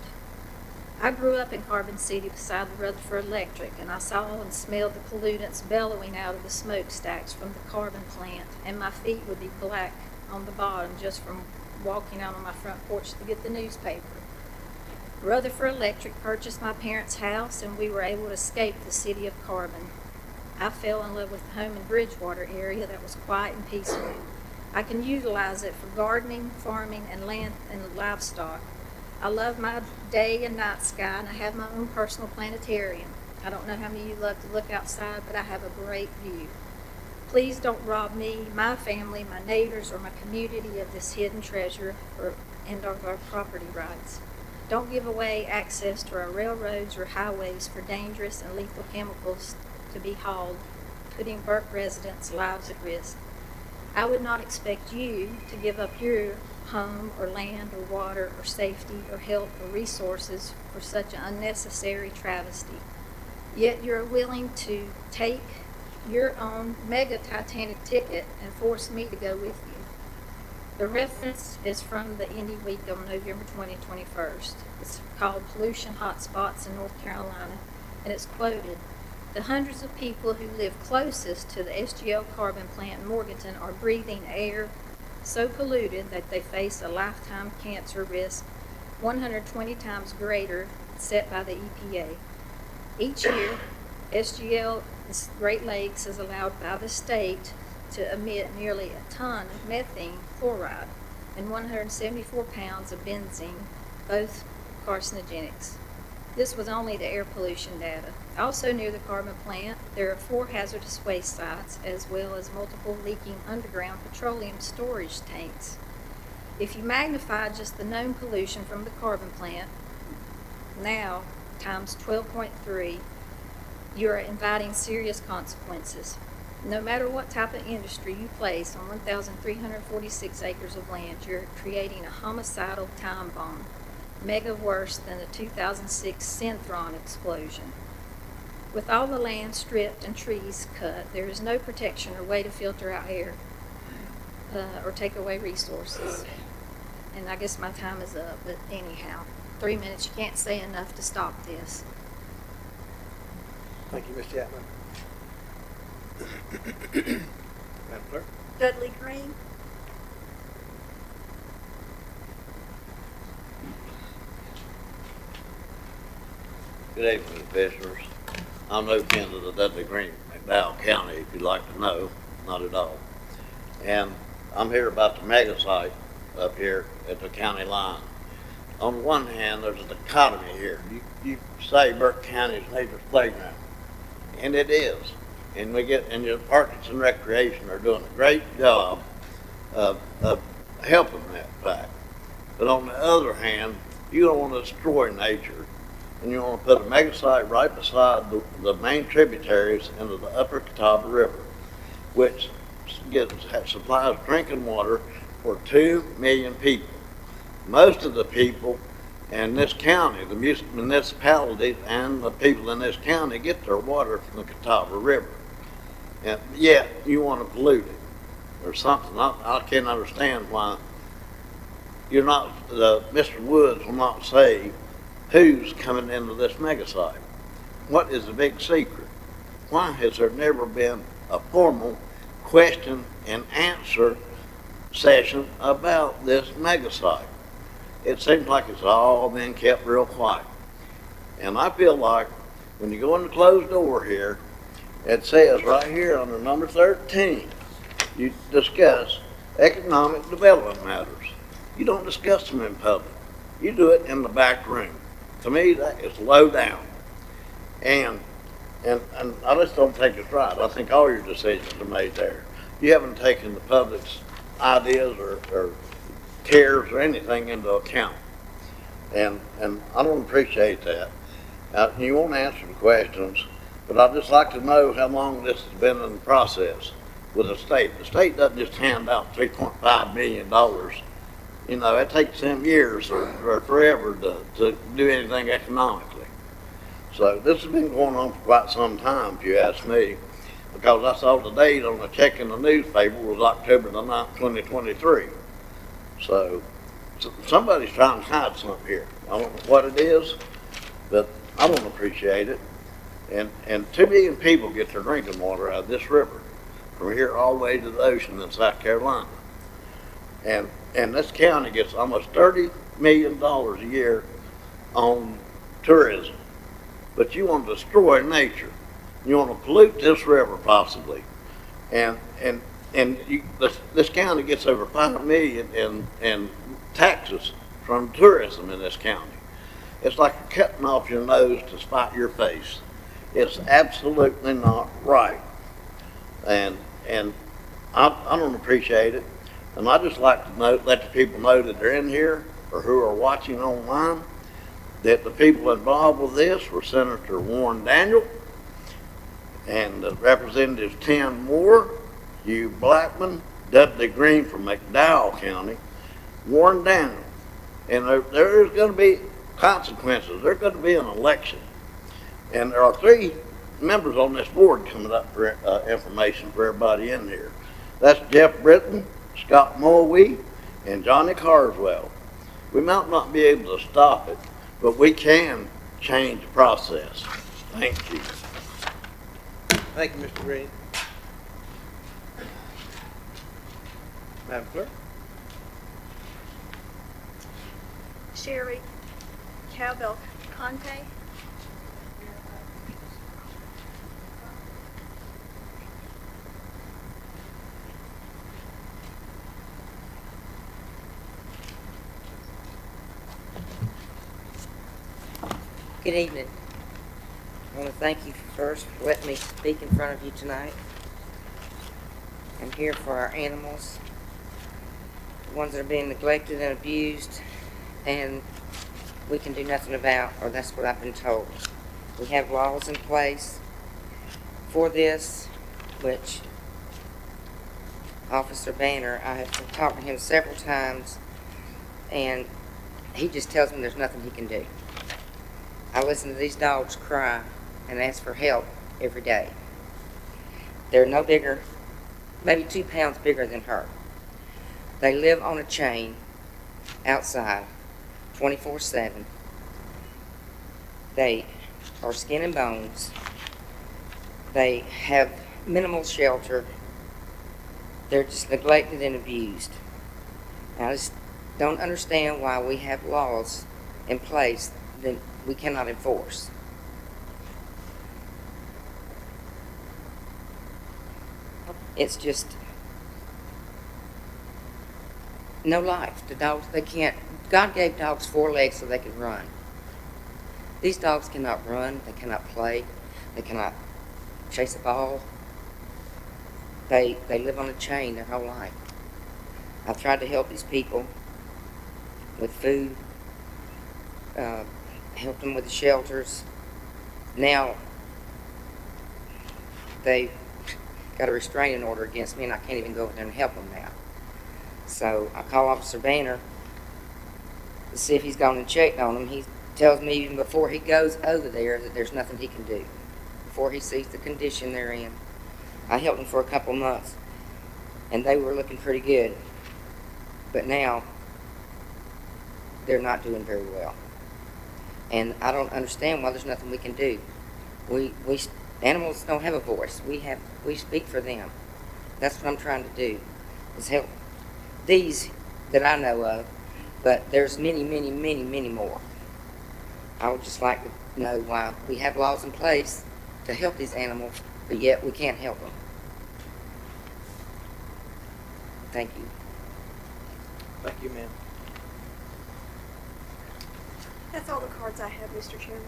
I grew up in Carbon City beside the Rutherford Electric, and I saw and smelled the pollutants bellowing out of the smokestacks from the carbon plant, and my feet would be black on the bottom just from walking out on my front porch to get the newspaper. Rutherford Electric purchased my parents' house, and we were able to escape the city of carbon. I fell in love with the home in Bridgewater area that was quiet and peaceful. I can utilize it for gardening, farming, and land and livestock. I love my day and night sky, and I have my own personal planetarium. I don't know how many of you love to look outside, but I have a great view. Please don't rob me, my family, my neighbors, or my community of this hidden treasure and of our property rights. Don't give away access to our railroads or highways for dangerous and lethal chemicals to be hauled, putting Burke residents' lives at risk. I would not expect you to give up your home or land or water or safety or health or resources for such an unnecessary travesty. Yet you're willing to take your own mega Titanic ticket and force me to go with you. The reference is from the Indy Week on November 21st. It's called Pollution Hotspots in North Carolina, and it's quoted, "The hundreds of people who live closest to the SGL carbon plant in Morganton are breathing air so polluted that they face a lifetime cancer risk 120 times greater set by the EPA. Each year, SGL Great Lakes is allowed by the state to emit nearly a ton of methane chloride and 174 pounds of benzene, both carcinogenics. This was only the air pollution data. Also near the carbon plant, there are 4 hazardous waste sites as well as multiple leaking underground petroleum storage tanks. If you magnify just the known pollution from the carbon plant, now times 12.3, you are inviting serious consequences. No matter what type of industry you place on 1,346 acres of land, you're creating a homicidal time bomb, mega worse than the 2006 Synthron explosion. With all the land stripped and trees cut, there is no protection or way to filter out air or take away resources. And I guess my time is up, but anyhow, 3 minutes, you can't say enough to stop this." Thank you, Ms. Chapman. Madam Clerk? Dudley Green? Good evening, commissioners. I'm no kin to the Dudley Green, McDowell County, if you'd like to know, not at all. And I'm here about the mega site up here at the county line. On one hand, there's a dichotomy here. You say Burke County is nature's playground, and it is. And the Parks and Recreation are doing a great job of helping that fact. But on the other hand, you don't want to destroy nature, and you want to put a mega site right beside the main tributaries into the upper Catawba River, which supplies drinking water for 2 million people. Most of the people in this county, the municipalities and the people in this county get their water from the Catawba River. And yet you want to pollute it. or something. I can't understand why you're not, Mr. Woods will not say who's coming into this mega site. What is the big secret? Why has there never been a formal question and answer session about this mega site? It seems like it's all been kept real quiet. And I feel like when you go in the closed door here, it says right here under number 13, you discuss economic development matters. You don't discuss them in public. You do it in the back room. To me, that is low down. And I just don't think it's right. I think all your decisions are made there. You haven't taken the public's ideas or cares or anything into account. And I don't appreciate that. You won't answer the questions, but I'd just like to know how long this has been in the process with the state. The state doesn't just hand out $3.5 million. You know, it takes them years or forever to do anything economically. So this has been going on for quite some time, if you ask me, because I saw the date on the check in the newspaper was October the 9th, 2023. So somebody's trying to hide something here. I don't know what it is, but I don't appreciate it. And 2 million people get their drinking water out of this river from here all the way to the ocean in South Carolina. And this county gets almost $30 million a year on tourism. But you want to destroy nature. You want to pollute this river possibly. And this county gets over $5 million in taxes from tourism in this county. It's like you're cutting off your nose to spite your face. It's absolutely not right. And I don't appreciate it. And I just like to let the people know that they're in here or who are watching online that the people involved with this were Senator Warren Daniel and Representatives Tim Moore, Hugh Blackman, Dudley Green from McDowell County, Warren Daniel. And there's going to be consequences. There's going to be an election. And there are 3 members on this board coming up for information for everybody in here. That's Jeff Britton, Scott Mulwee, and Johnny Carswell. We might not be able to stop it, but we can change the process. Thank you. Thank you, Mr. Green. Madam Clerk? Sherry Cavalcante. Good evening. I want to thank you first for letting me speak in front of you tonight. I'm here for our animals, the ones that are being neglected and abused, and we can do nothing about, or that's what I've been told. We have laws in place for this, which Officer Banner, I have talked to him several times, and he just tells me there's nothing he can do. I listen to these dogs cry and ask for help every day. They're no bigger, maybe 2 pounds bigger than her. They live on a chain outside 24/7. They are skin and bones. They have minimal shelter. They're just neglected and abused. I just don't understand why we have laws in place that we cannot enforce. It's just no life. The dogs, they can't. God gave dogs 4 legs so they could run. These dogs cannot run. They cannot play. They cannot chase a ball. They live on a chain their whole life. I've tried to help these people with food, help them with the shelters. Now they've got a restraining order against me, and I can't even go over there and help them now. So I call Officer Banner to see if he's gone and checked on them. He tells me even before he goes over there that there's nothing he can do, before he sees the condition they're in. I helped them for a couple months. and they were looking pretty good. But now, they're not doing very well. And I don't understand why there's nothing we can do. Animals don't have a voice. We speak for them. That's what I'm trying to do, is help these that I know of, but there's many, many, many, many more. I would just like to know why we have laws in place to help these animals, but yet we can't help them. Thank you. Thank you, ma'am. That's all the cards I have, Mr. Chairman.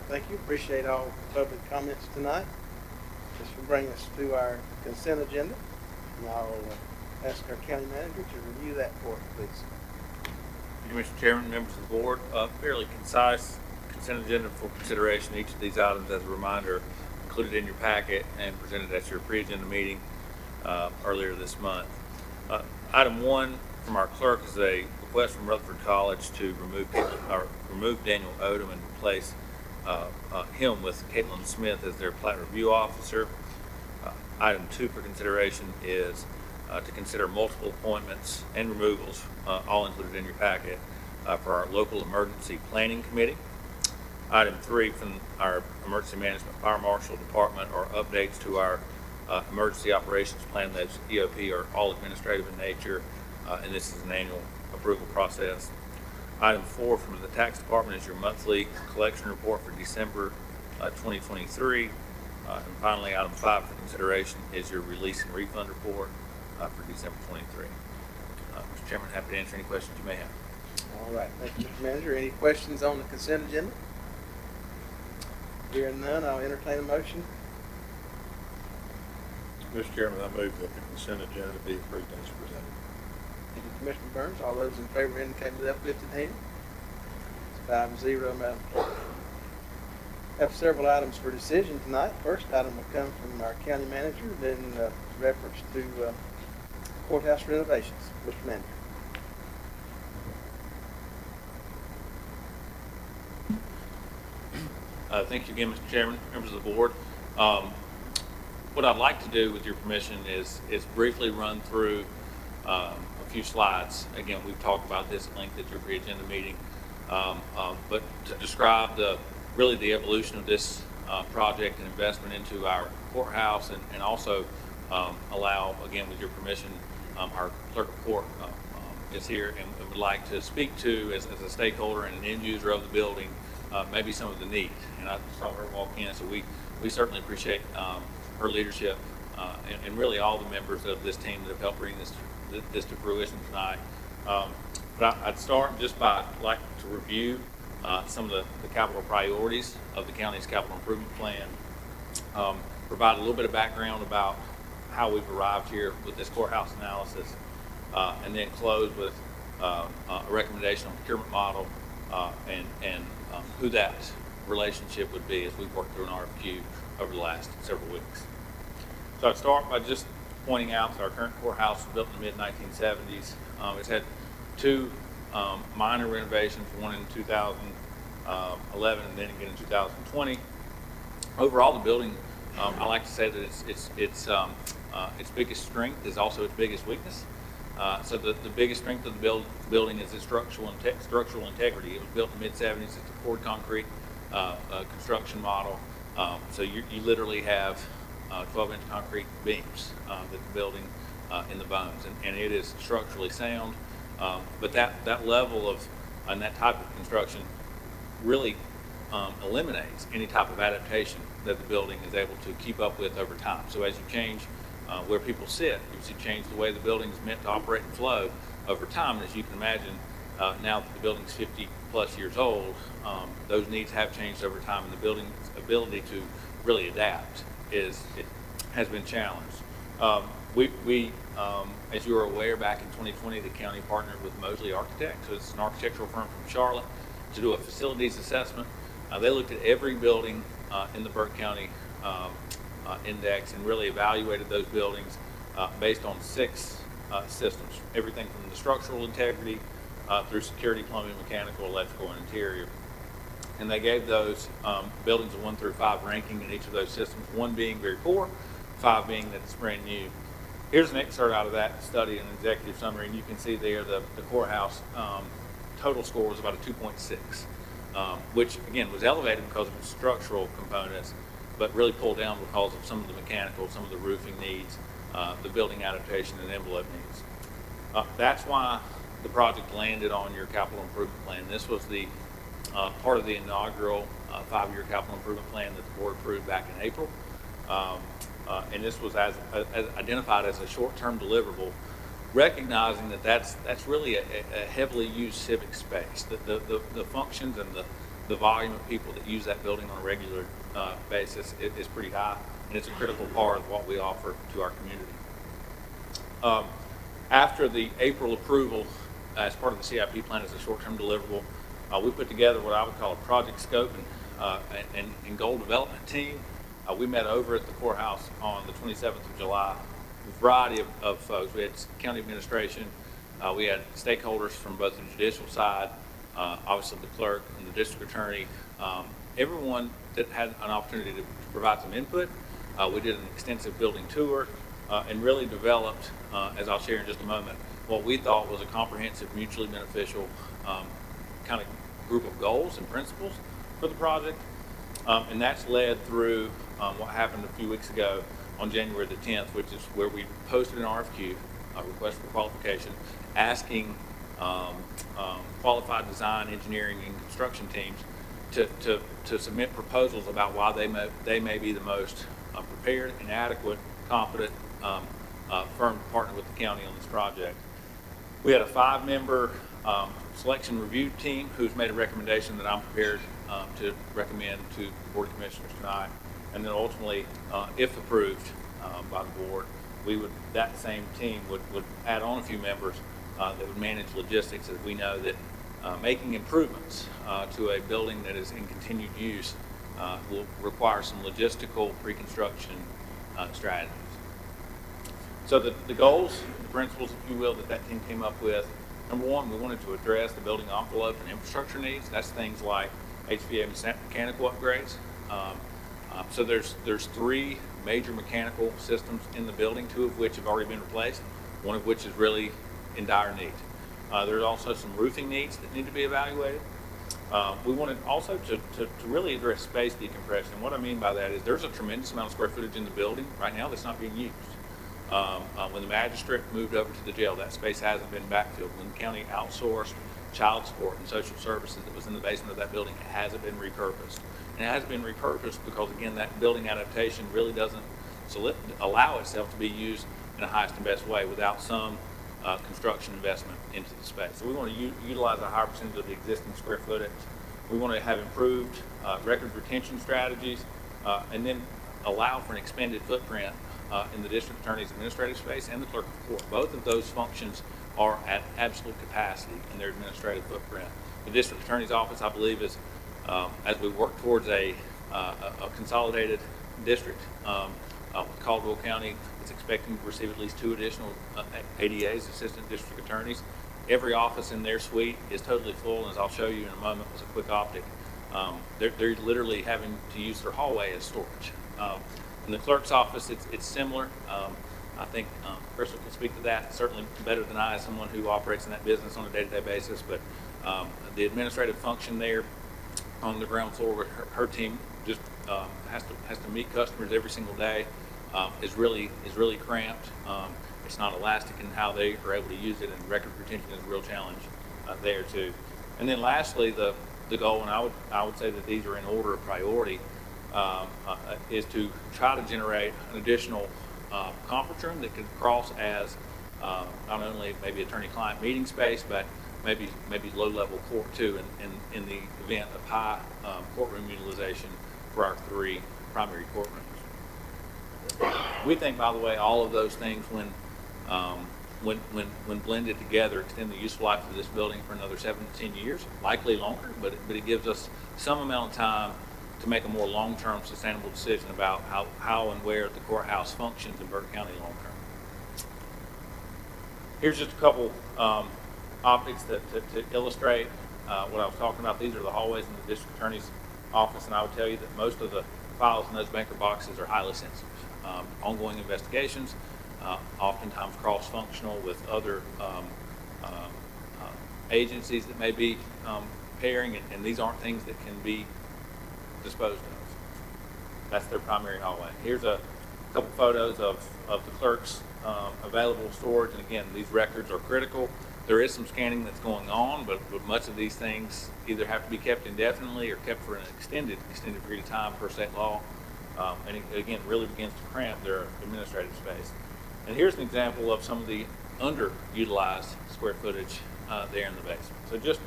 Thank you. Appreciate all public comments tonight. This will bring us to our consent agenda. And I'll ask our county manager to review that for us, please. Thank you, Mr. Chairman, members of the board. Fairly concise consent agenda for consideration. Each of these items, as a reminder, included in your packet and presented at your pre-agenda meeting earlier this month. Item 1 from our clerk is a request from Rutherford College to remove Daniel Odom and replace him with Caitlin Smith as their plat review officer. Item 2 for consideration is to consider multiple appointments and removals, all included in your packet, for our local emergency planning committee. Item 3 from our emergency management fire marshal department are updates to our emergency operations plan. That's EOP, are all administrative in nature, and this is an annual approval process. Item 4 from the tax department is your monthly collection report for December 2023. And finally, item 5 for consideration is your release and refund report for December 23. Mr. Chairman, happy to answer any questions you may have. All right. Thank you, Mr. Manager. Any questions on the consent agenda? Hearing none, I'll entertain a motion. Mr. Chairman, I move that the consent agenda be approved as presented. Thank you, Commissioner Burns. All those in favor indicate with uplifted hand. It's 5-0, Madam Clerk. Have several items for decision tonight. First item will come from our county manager, then reference to courthouse renovations. Mr. Manager. Thank you again, Mr. Chairman, members of the board. What I'd like to do, with your permission, is briefly run through a few slides. Again, we've talked about this at length at your pre-agenda meeting, but to describe really the evolution of this project and investment into our courthouse, and also allow, again, with your permission, our clerk of court is here and would like to speak to, as a stakeholder and an end user of the building, maybe some of the need. And I saw her walk in, so we certainly appreciate her leadership and really all the members of this team that have helped bring this to fruition tonight. But I'd start just by like to review some of the capital priorities of the county's capital improvement plan, provide a little bit of background about how we've arrived here with this courthouse analysis, and then close with a recommendation on procurement model and who that relationship would be as we've worked through an RFQ over the last several weeks. So I'd start by just pointing out that our current courthouse was built in the mid-1970s. It's had two minor renovations, one in 2011 and then again in 2020. Overall, the building, I like to say that its biggest strength is also its biggest weakness. So the biggest strength of the building is its structural integrity. It was built in the mid-70s. It's a poured concrete construction model. So you literally have 12-inch concrete beams that the building in the bones, and it is structurally sound. But that level of and that type of construction really eliminates any type of adaptation that the building is able to keep up with over time. So as you change where people sit, you change the way the building is meant to operate and flow over time. And as you can imagine, now that the building's 50 plus years old, those needs have changed over time, and the building's ability to really adapt has been challenged. As you are aware, back in 2020, the county partnered with Mosley Architects, so it's an architectural firm from Charlotte, to do a facilities assessment. They looked at every building in the Burke County index and really evaluated those buildings based on 6 systems, everything from the structural integrity through security, plumbing, mechanical, electrical, and interior. And they gave those buildings a 1 through 5 ranking in each of those systems, 1 being very poor, 5 being that it's brand new. Here's an excerpt out of that study, an executive summary, and you can see there the courthouse total score was about a 2.6, which again was elevated because of its structural components, but really pulled down because of some of the mechanical, some of the roofing needs, the building adaptation and envelope needs. That's why the project landed on your capital improvement plan. This was the part of the inaugural 5-year capital improvement plan that the board approved back in April. And this was as identified as a short-term deliverable, recognizing that that's really a heavily used civic space. The functions and the volume of people that use that building on a regular basis is pretty high, and it's a critical part of what we offer to our community. After the April approval, as part of the CIP plan as a short-term deliverable, we put together what I would call a project scope and goal development team. We met over at the courthouse on the 27th of July. A variety of folks. We had county administration. We had stakeholders from both the judicial side, obviously the clerk and the district attorney. Everyone that had an opportunity to provide some input. We did an extensive building tour and really developed, as I'll share in just a moment, what we thought was a comprehensive, mutually beneficial kind of group of goals and principles for the project. And that's led through what happened a few weeks ago on January the 10th, which is where we posted an RFQ, a request for qualification, asking qualified design, engineering, and construction teams to submit proposals about why they may be the most prepared and adequate, competent firm to partner with the county on this project. We had a 5-member selection review team who's made a recommendation that I'm prepared to recommend to the Board of Commissioners tonight. And then ultimately, if approved by the board, that same team would add on a few members that would manage logistics, as we know that making improvements to a building that is in continued use will require some logistical pre-construction strategies. So the goals, the principles, if you will, that team came up with, number one, we wanted to address the building envelope and infrastructure needs. That's things like HVAC mechanical upgrades. So there's 3 major mechanical systems in the building, 2 of which have already been replaced, 1 of which is really in dire need. There's also some roofing needs that need to be evaluated. We wanted also to really address space decompression. And what I mean by that is there's a tremendous amount of square footage in the building right now that's not being used. When the magistrate moved over to the jail, that space hasn't been backfilled. When the county outsourced child support and social services that was in the basement of that building, it hasn't been repurposed. And it hasn't been repurposed because, again, that building adaptation really doesn't allow itself to be used in the highest and best way without some construction investment into the space. So we want to utilize a higher percentage of the existing square footage. We want to have improved record retention strategies and then allow for an expanded footprint in the district attorney's administrative space and the clerk of court. Both of those functions are at absolute capacity in their administrative footprint. The district attorney's office, I believe, is as we work towards a consolidated district with Caldwell County, it's expecting to receive at least 2 additional ADAs, assistant district attorneys. Every office in their suite is totally full, and as I'll show you in a moment with a quick optic, they're literally having to use their hallway as storage. In the clerk's office, it's similar. I think Crystal can speak to that certainly better than I, as someone who operates in that business on a day-to-day basis. But the administrative function there on the ground floor with her team just has to meet customers every single day. Is really cramped. It's not elastic in how they are able to use it, and record retention is a real challenge there too. And then lastly, the goal, and I would say that these are in order of priority, is to try to generate an additional conference room that could cross as not only maybe attorney-client meeting space, but maybe low-level court too, in the event of high courtroom utilization for our 3 primary courtrooms. We think, by the way, all of those things, when blended together, extend the useful life of this building for another 7 to 10 years, likely longer, but it gives us some amount of time to make a more long-term sustainable decision about how and where the courthouse functions in Burke County long-term. Here's just a couple optics to illustrate what I was talking about. These are the hallways in the district attorney's office, and I would tell you that most of the files in those banker boxes are highly sensitive. Ongoing investigations, oftentimes cross-functional with other agencies that may be pairing, and these aren't things that can be disposed of. That's their primary hallway. Here's a couple photos of the clerk's available storage, and again, these records are critical. There is some scanning that's going on, but much of these things either have to be kept indefinitely or kept for an extended period of time per state law. And it, again, really begins to cramp their administrative space. And here's an example of some of the underutilized square footage there in the basement. So just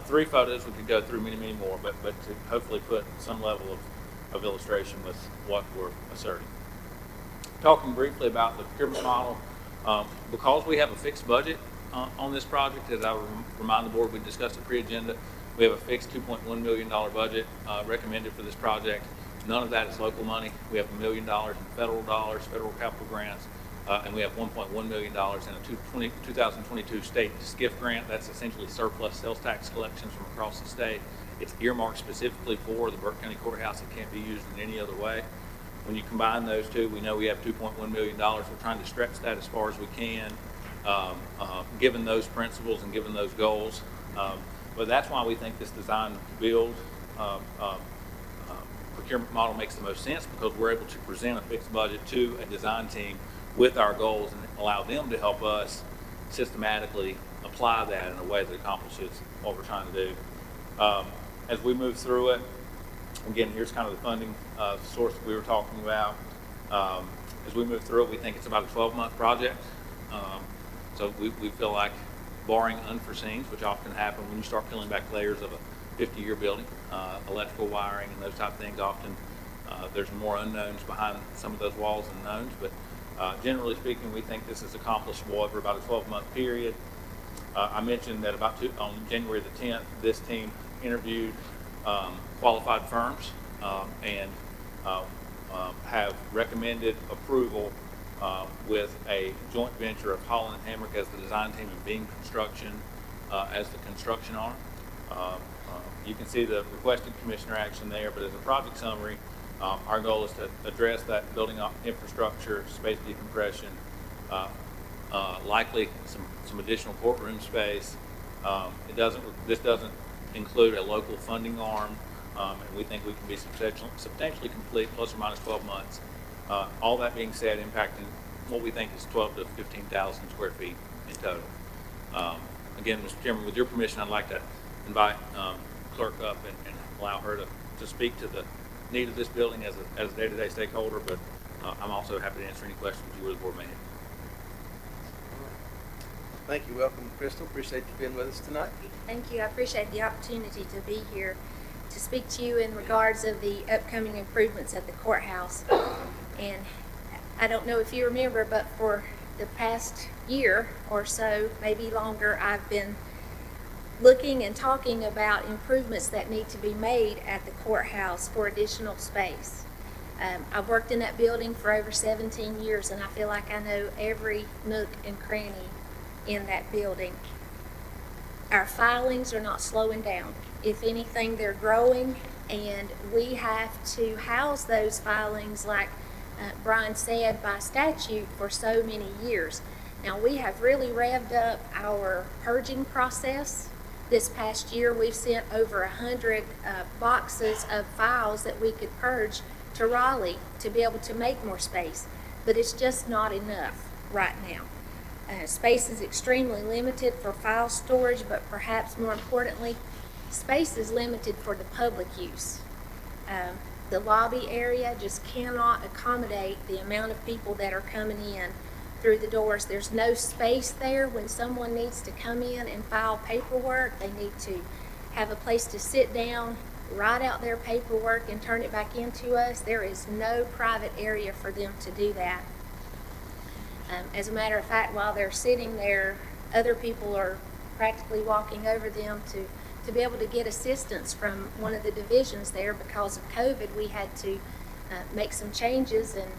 3 photos. We could go through many, many more, but to hopefully put some level of illustration with what we're asserting. Talking briefly about the procurement model, because we have a fixed budget on this project, as I remind the board, we discussed the pre-agenda, we have a fixed $2.1 million budget recommended for this project. None of that is local money. We have $1 million in federal dollars, federal capital grants, and we have $1.1 million in a 2022 state SCIF grant. That's essentially surplus sales tax collections from across the state. It's earmarked specifically for the Burke County Courthouse. It can't be used in any other way. When you combine those two, we know we have $2.1 million. We're trying to stretch that as far as we can, given those principles and given those goals. But that's why we think this design build procurement model makes the most sense, because we're able to present a fixed budget to a design team with our goals and allow them to help us systematically apply that in a way that accomplishes what we're trying to do. As we move through it, again, here's kind of the funding source that we were talking about. As we move through it, we think it's about a 12-month project. So we feel like, barring unforeseens, which often happen when you start peeling back layers of a 50-year building, electrical wiring and those type of things, often there's more unknowns behind some of those walls than knowns. But generally speaking, we think this is accomplishable over about a 12-month period. I mentioned that on January the 10th, this team interviewed qualified firms and have recommended approval with a joint venture of Holland and Hamrick as the design team and Beam Construction as the construction arm. You can see the requested commissioner action there, but as a project summary, our goal is to address that building infrastructure, space decompression, likely some additional courtroom space. This doesn't include a local funding arm, and we think we can be substantially complete, plus or minus 12 months. All that being said, impacting what we think is 12 to 15,000 square feet in total. Again, Mr. Chairman, with your permission, I'd like to invite clerk up and allow her to speak to the need of this building as a day-to-day stakeholder, but I'm also happy to answer any questions you or the board may have. Thank you. Welcome, Crystal. Appreciate you being with us tonight. Thank you. I appreciate the opportunity to be here to speak to you in regards of the upcoming improvements at the courthouse. And I don't know if you remember, but for the past year or so, maybe longer, I've been looking and talking about improvements that need to be made at the courthouse for additional space. I've worked in that building for over 17 years, and I feel like I know every nook and cranny in that building. Our filings are not slowing down. If anything, they're growing, and we have to house those filings, like Brian said, by statute for so many years. Now, we have really revved up our purging process. This past year, we've sent over 100 boxes of files that we could purge to Raleigh to be able to make more space, but it's just not enough right now. Space is extremely limited for file storage, but perhaps more importantly, space is limited for the public use. The lobby area just cannot accommodate the amount of people that are coming in through the doors. There's no space there when someone needs to come in and file paperwork. They need to have a place to sit down, write out their paperwork, and turn it back into us. There is no private area for them to do that. As a matter of fact, while they're sitting there, other people are practically walking over them to be able to get assistance from one of the divisions there. Because of COVID, we had to make some changes and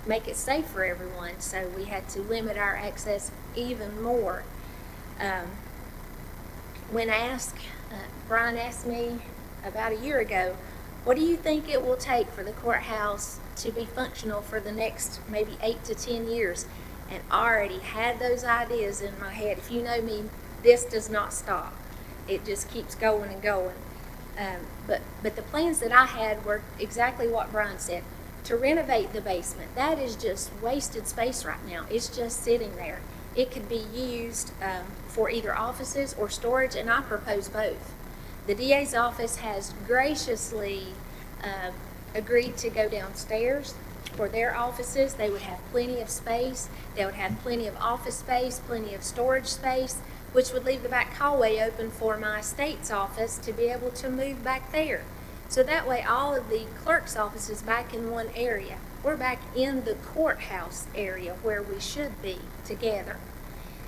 make it safe for everyone, so we had to limit our access even more. When Brian asked me about a year ago, What do you think it will take for the courthouse to be functional for the next maybe 8 to 10 years? And I already had those ideas in my head. If you know me, this does not stop. It just keeps going and going. But the plans that I had were exactly what Brian said. To renovate the basement, that is just wasted space right now. It's just sitting there. It could be used for either offices or storage, and I propose both. The DA's office has graciously agreed to go downstairs for their offices. They would have plenty of space. They would have plenty of office space, plenty of storage space, which would leave the back hallway open for my estate's office to be able to move back there. So that way all of the clerk's office is back in one area. We're back in the courthouse area where we should be together.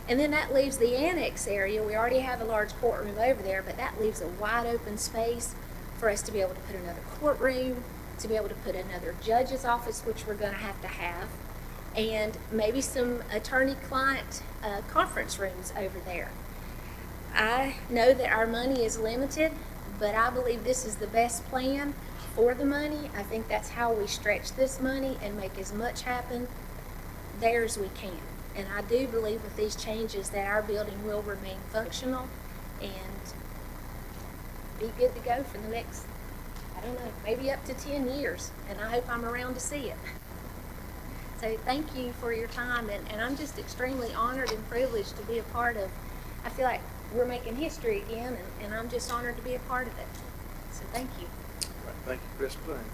And then that leaves the annex area. We already have a large courtroom over there, but that leaves a wide open space for us to be able to put another courtroom, to be able to put another judge's office, which we're going to have, and maybe some attorney-client conference rooms over there. I know that our money is limited, but I believe this is the best plan for the money. I think that's how we stretch this money and make as much happen there as we can. And I do believe with these changes that our building will remain functional and be good to go for the next, I don't know, maybe up to 10 years. And I hope I'm around to see it. So thank you for your time. And I'm just extremely honored and privileged to be a part of, I feel like we're making history again, and I'm just honored to be a part of it. So thank you. All right, thank you, Crystal. And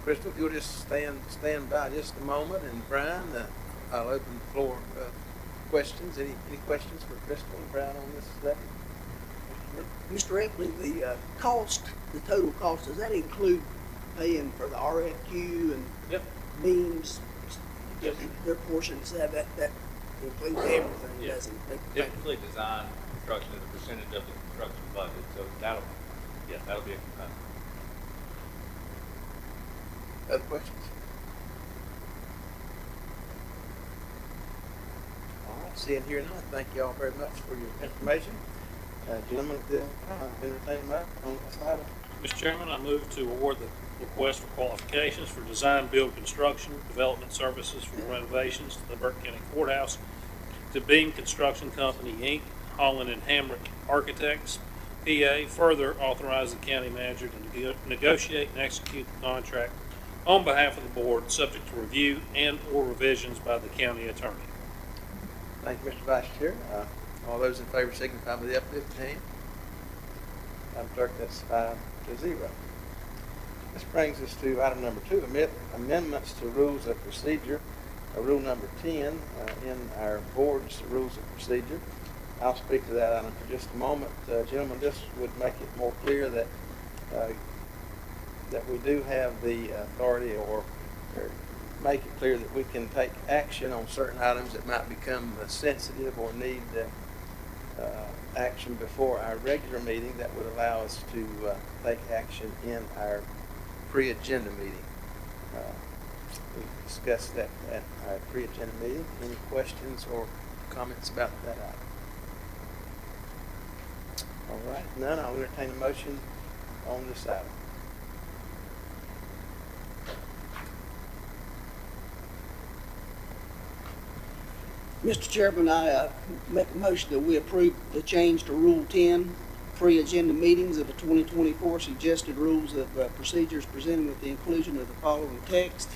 Crystal, if you'll just stand by just a moment, and Brian, I'll open the floor questions. Any questions for Crystal and Brian on this subject? Mr. Epley, the cost, the total cost, does that include paying for the RFQ and Yep. beams? Yep. Their portions, that includes everything, Yeah. doesn't it? Typically, design construction is a percentage of the construction budget, so that'll be a component. Other questions? All right, seeing here none, thank you all very much for your information. Gentlemen, entertain a motion on this item. Mr. Chairman, I move to award the request for qualifications for design, build, construction, development services for renovations to the Burke County Courthouse to Beam Construction Company, Inc., Holland and Hamrick Architects, PA. Further authorize the county manager to negotiate and execute the contract on behalf of the board, subject to review and/or revisions by the county attorney. Thank you, Mr. Vice Chair. All those in favor signify by the uplifted hand. Madam Clerk, that's 5-0. This brings us to item number 2, amendments to rules of procedure, rule number 10 in our board's rules of procedure. I'll speak to that item for just a moment. Gentlemen, this would make it more clear that we do have the authority or make it clear that we can take action on certain items that might become sensitive or need action before our regular meeting that would allow us to take action in our pre-agenda meeting. We discussed that at our pre-agenda meeting. Any questions or comments about that item? All right, none. I'll entertain a motion on this item. Mr. Chairman, I make a motion that we approve the change to Rule 10, pre-agenda meetings of the 2024 suggested rules of procedures presented with the inclusion of the following text.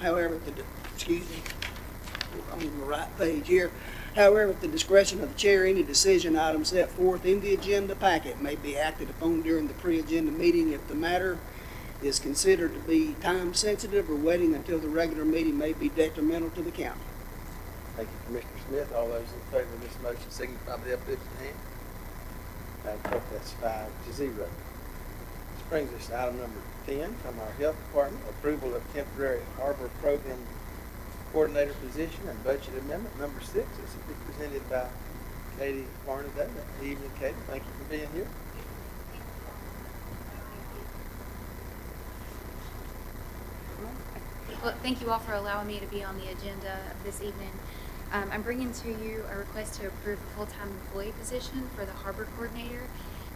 However, excuse me, I'm on the right page here. However, at the discretion of the chair, any decision item set forth in the agenda packet may be acted upon during the pre-agenda meeting if the matter is considered to be time sensitive or waiting until the regular meeting may be detrimental to the county. Thank you, Commissioner Smith. All those in favor of this motion signify by the uplifted hand. Madam Clerk, that's 5-0. This brings us to item number 10 from our Health Department, approval of temporary harbor program coordinator position and budget amendment number 6. This will be presented by Katie Barnaday. Good evening, Katie. Thank you for being here. Well, thank you all for allowing me to be on the agenda this evening. I'm bringing to you a request to approve a full-time employee position for the harbor coordinator.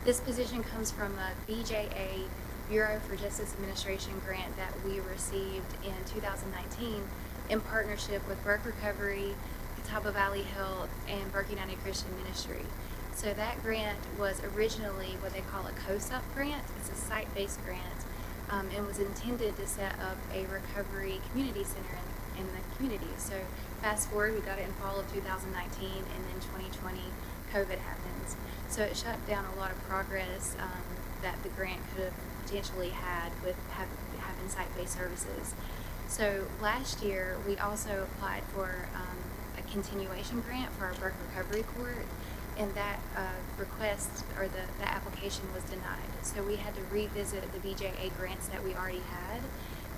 This position comes from a BJA, Bureau for Justice Administration grant that we received in 2019 in partnership with Burke Recovery, Catawba Valley Health, and Burke United Christian Ministry. So that grant was originally what they call a COSUP grant. It's a site-based grant, and was intended to set up a recovery community center in the community. So fast forward, we got it in fall of 2019, and then 2020, COVID happens. So it shut down a lot of progress that the grant could have potentially had with having site-based services. So last year, we also applied for a continuation grant for our Burke Recovery Court, and that request or that application was denied. So we had to revisit the BJA grants that we already had,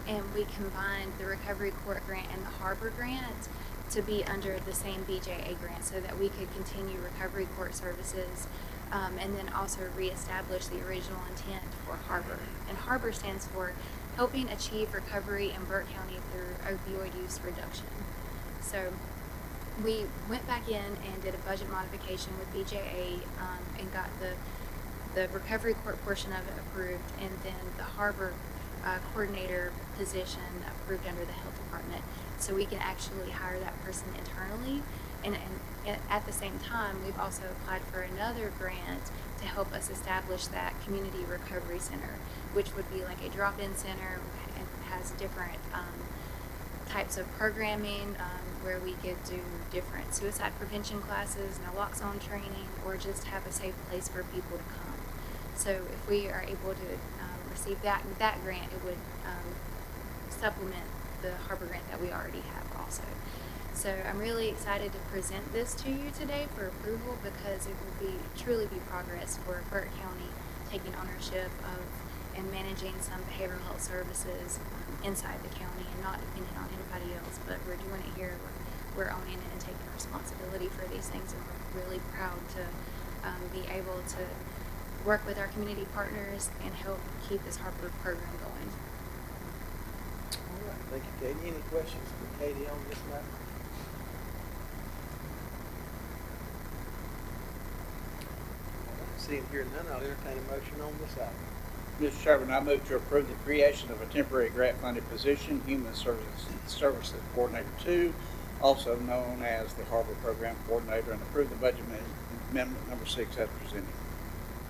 and we combined the Recovery Court grant and the Harbor grant to be under the same BJA grant so that we could continue recovery court services, and then also reestablish the original intent for Harbor. And Harbor stands for Helping Achieve Recovery in Burke County Through Opioid Use Reduction. So we went back in and did a budget modification with BJA, and got the recovery court portion of it approved, and then the Harbor coordinator position approved under the health department, so we can actually hire that person internally. And at the same time, we've also applied for another grant to help us establish that community recovery center, which would be like a drop-in center and has different types of programming, where we could do different suicide prevention classes, naloxone training, or just have a safe place for people to come. So if we are able to receive that grant, it would supplement the Harbor grant that we already have also. So I'm really excited to present this to you today for approval, because it will truly be progress for Burke County taking ownership of and managing some behavioral health services inside the county and not depending on anybody else. But we're doing it here. We're owning it and taking responsibility for these things, and we're really proud to be able to work with our community partners and help keep this Harbor program going. All right, thank you, Katie. Any questions for Katie on this matter? Seeing here none, I'll entertain a motion on this item. Mr. Chairman, I move to approve the creation of a temporary grant-funded position, Human Services Coordinator 2, also known as the Harbor Program Coordinator, and approve the budget amendment number 6 as presented.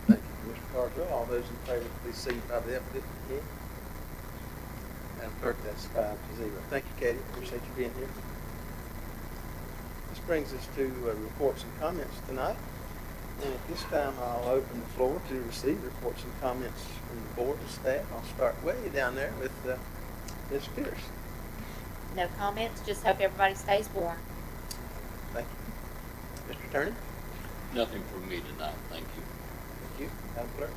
Thank you, Mr. Carswell. All those in favor, please signify by the affirmative. Madam Clerk, that's 5-0. Thank you, Katie. Appreciate you being here. This brings us to reports and comments tonight. And at this time, I'll open the floor to receive reports and comments from the board and staff. I'll start way down there with Ms. Pierce. No comments, just hope everybody stays warm. Thank you. Mr. Attorney? Nothing from me tonight, thank you. Thank you. Madam Clerk?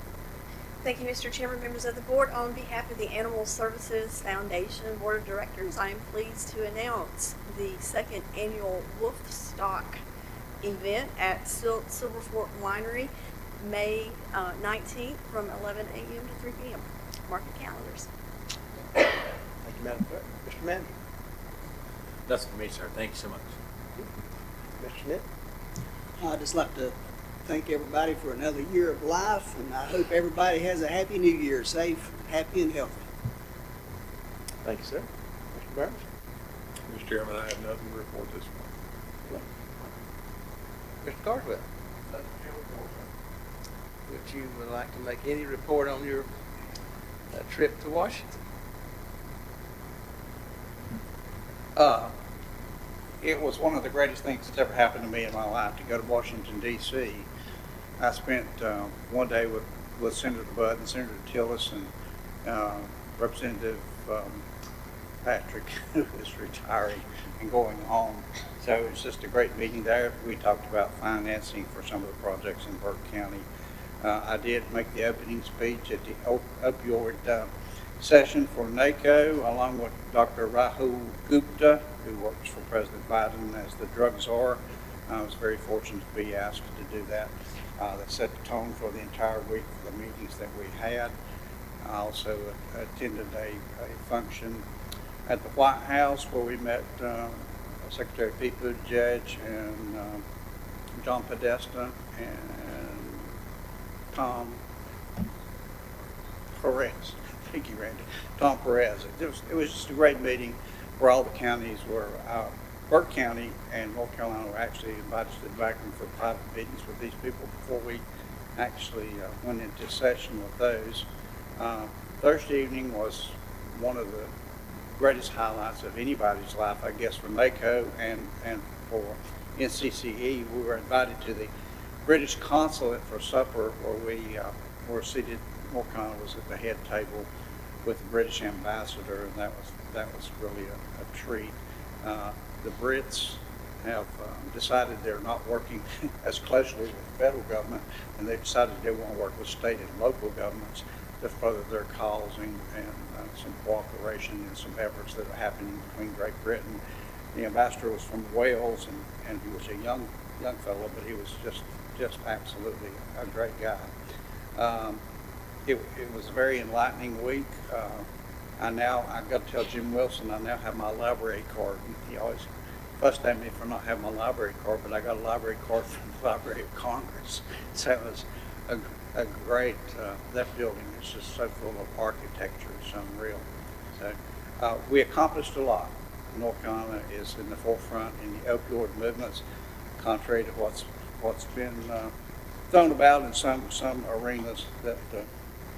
Thank you, Mr. Chairman, members of the board. On behalf of the Animal Services Foundation Board of Directors, I am pleased to announce the second annual Wolf Stock event at Silver Fork Winery, May 19th from 11 a.m. to 3 p.m. Mark your calendars. Thank you, Madam Clerk. Mr. Manager? That's for me, sir. Thank you so much. Mr. Schmidt? I'd just like to thank everybody for another year of life, and I hope everybody has a happy new year, safe, happy, and healthy. Thank you, sir. Mr. Burns? Mr. Chairman, I have nothing to report this morning. Mr. Carswell? Would you like to make any report on your trip to Washington? It was one of the greatest things that's ever happened to me in my life to go to Washington, D.C. I spent one day with Senator Budd and Senator Tillis and Representative Patrick, who is retiring and going home. So it was just a great meeting there. We talked about financing for some of the projects in Burke County. I did make the opening speech at the opioid session for NACO, along with Dr. Rahul Gupta, who works for President Biden as the drug czar. I was very fortunate to be asked to do that. That set the tone for the entire week for the meetings that we had. I also attended a function at the White House where we met Secretary Pete Buttigieg and John Podesta and Tom Perez. Thank you, Randy. Tom Perez. It was just a great meeting where all the counties were, Burke County and North Carolina were actually invited to the back room for private meetings with these people before we actually went into session with those. Thursday evening was one of the greatest highlights of anybody's life, I guess, for NACO and for NCCE. We were invited to the British consulate for supper, where we were seated. North Carolina was at the head table with the British ambassador, and that was really a treat. The Brits have decided they're not working as closely with the federal government, and they've decided they want to work with state and local governments to further their cause and some cooperation and some efforts that are happening between Great Britain. The ambassador was from Wales, and he was a young fellow, but he was just absolutely a great guy. It was a very enlightening week. I got to tell Jim Wilson, I now have my library card. He always fussed at me for not having my library card, but I got a library card from the Library of Congress. So it was a great, that building is just so full of architecture, it's unreal. So we accomplished a lot. North Carolina is in the forefront in the opioid movements, contrary to what's been thrown about in some arenas that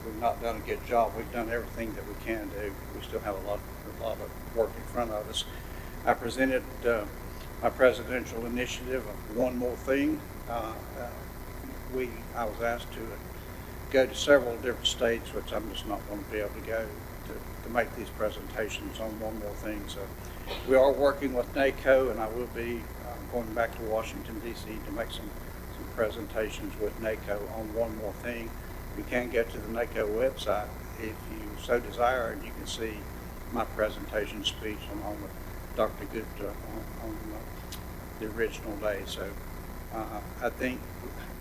we've not done a good job. We've done everything that we can do. We still have a lot of work in front of us. I presented my presidential initiative of One More Thing. I was asked to go to several different states, which I'm just not going to be able to go to make these presentations on One More Thing. So we are working with NACO, and I will be going back to Washington, D.C. to make some presentations with NACO on One More Thing. You can go to the NACO website if you so desire, and you can see my presentation speech along with Dr. Gupta on the original day. So I think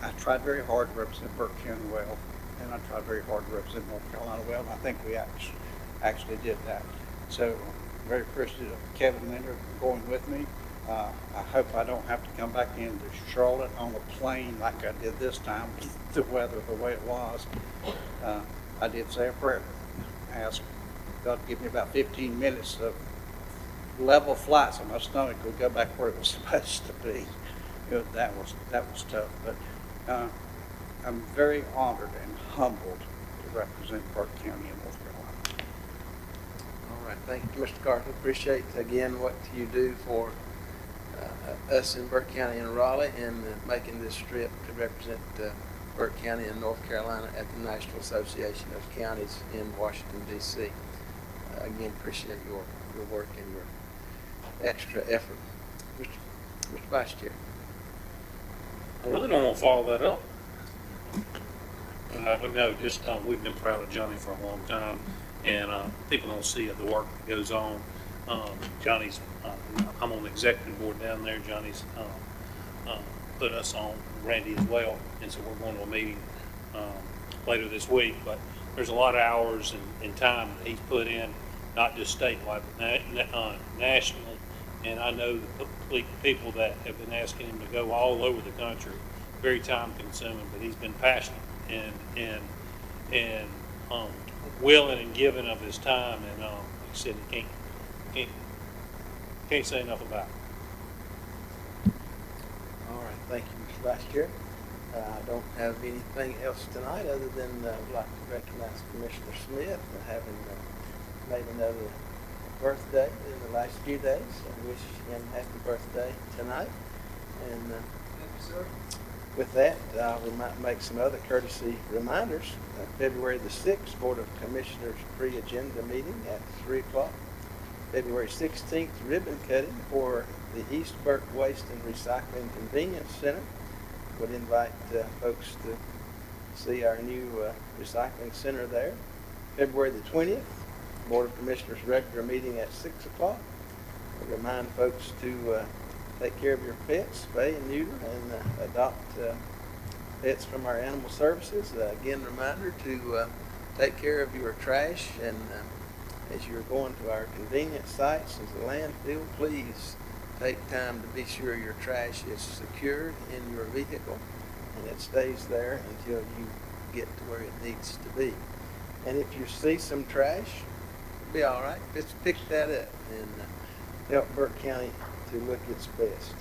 I tried very hard to represent Burke County well, and I tried very hard to represent North Carolina well, and I think we actually did that. So very appreciative of Kevin Linder going with me. I hope I don't have to come back into Charlotte on a plane like I did this time with the weather the way it was. I did say a prayer. I asked God to give me about 15 minutes of level flight so my stomach would go back where it was supposed to be. That was tough, but I'm very honored and humbled to represent Burke County in North Carolina. All right, thank you, Mr. Carter. Appreciate again what you do for us in Burke County and Raleigh, and making this trip to represent Burke County and North Carolina at the National Association of Counties in Washington, D.C. Again, appreciate your work and your extra effort. Mr. Vice Chair. I really don't want to follow that up. But no, just we've been proud of Johnny for a long time, and people don't see the work that goes on. Johnny's, I'm on the executive board down there. Johnny's put us on, Randy as well, and so we're going to a meeting later this week. But there's a lot of hours and time that he's put in, not just statewide, but nationally. And I know the people that have been asking him to go all over the country, very time consuming, but he's been passionate and willing and giving of his time. And like I said, he can't say enough about it. All right, thank you, Mr. Vice Chair. I don't have anything else tonight other than I'd like to recognize Commissioner Smith for having made another birthday in the last few days. I wish him happy birthday tonight. And with that, we might make some other courtesy reminders. February the 6th, Board of Commissioners pre-agenda meeting at 3 o'clock. February 16th, ribbon cutting for the East Burke Waste and Recycling Convenience Center. Would invite folks to see our new recycling center there. February the 20th, Board of Commissioners regular meeting at 6 o'clock. I remind folks to take care of your pets, spay and neuter, and adopt pets from our animal services. Again, reminder to take care of your trash, and as you're going to our convenience sites as a landfill, please take time to be sure your trash is secured in your vehicle and it stays there until you get to where it needs to be. And if you see some trash, it'll be all right. Just pick that up and help Burke County to look its best.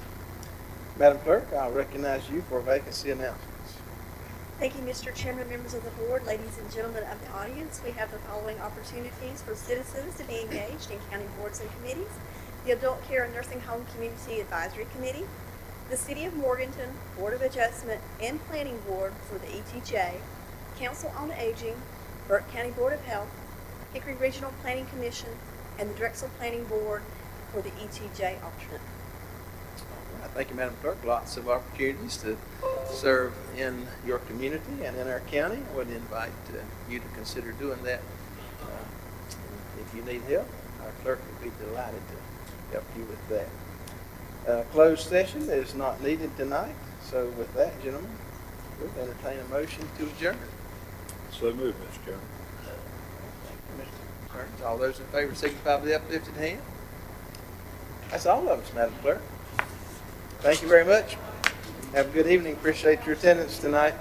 Madam Clerk, I'll recognize you for vacancy announcements. Thank you, Mr. Chairman, members of the board, ladies and gentlemen of the audience. We have the following opportunities for citizens to be engaged in county boards and committees: the Adult Care and Nursing Home Community Advisory Committee, the City of Morganton Board of Adjustment and Planning Board for the ETJ, Council on Aging, Burke County Board of Health, Hickory Regional Planning Commission, and the Drexel Planning Board for the ETJ alternate. All right, thank you, Madam Clerk. Lots of opportunities to serve in your community and in our county. I would invite you to consider doing that. If you need help, our clerk would be delighted to help you with that. Closed session is not needed tonight. So with that, gentlemen, we'll entertain a motion to adjourn. So moved, Mr. Chairman. Thank you, Mr. Burns. All those in favor signify by the uplifted hand. That's all of us, Madam Clerk. Thank you very much. Have a good evening. Appreciate your attendance tonight.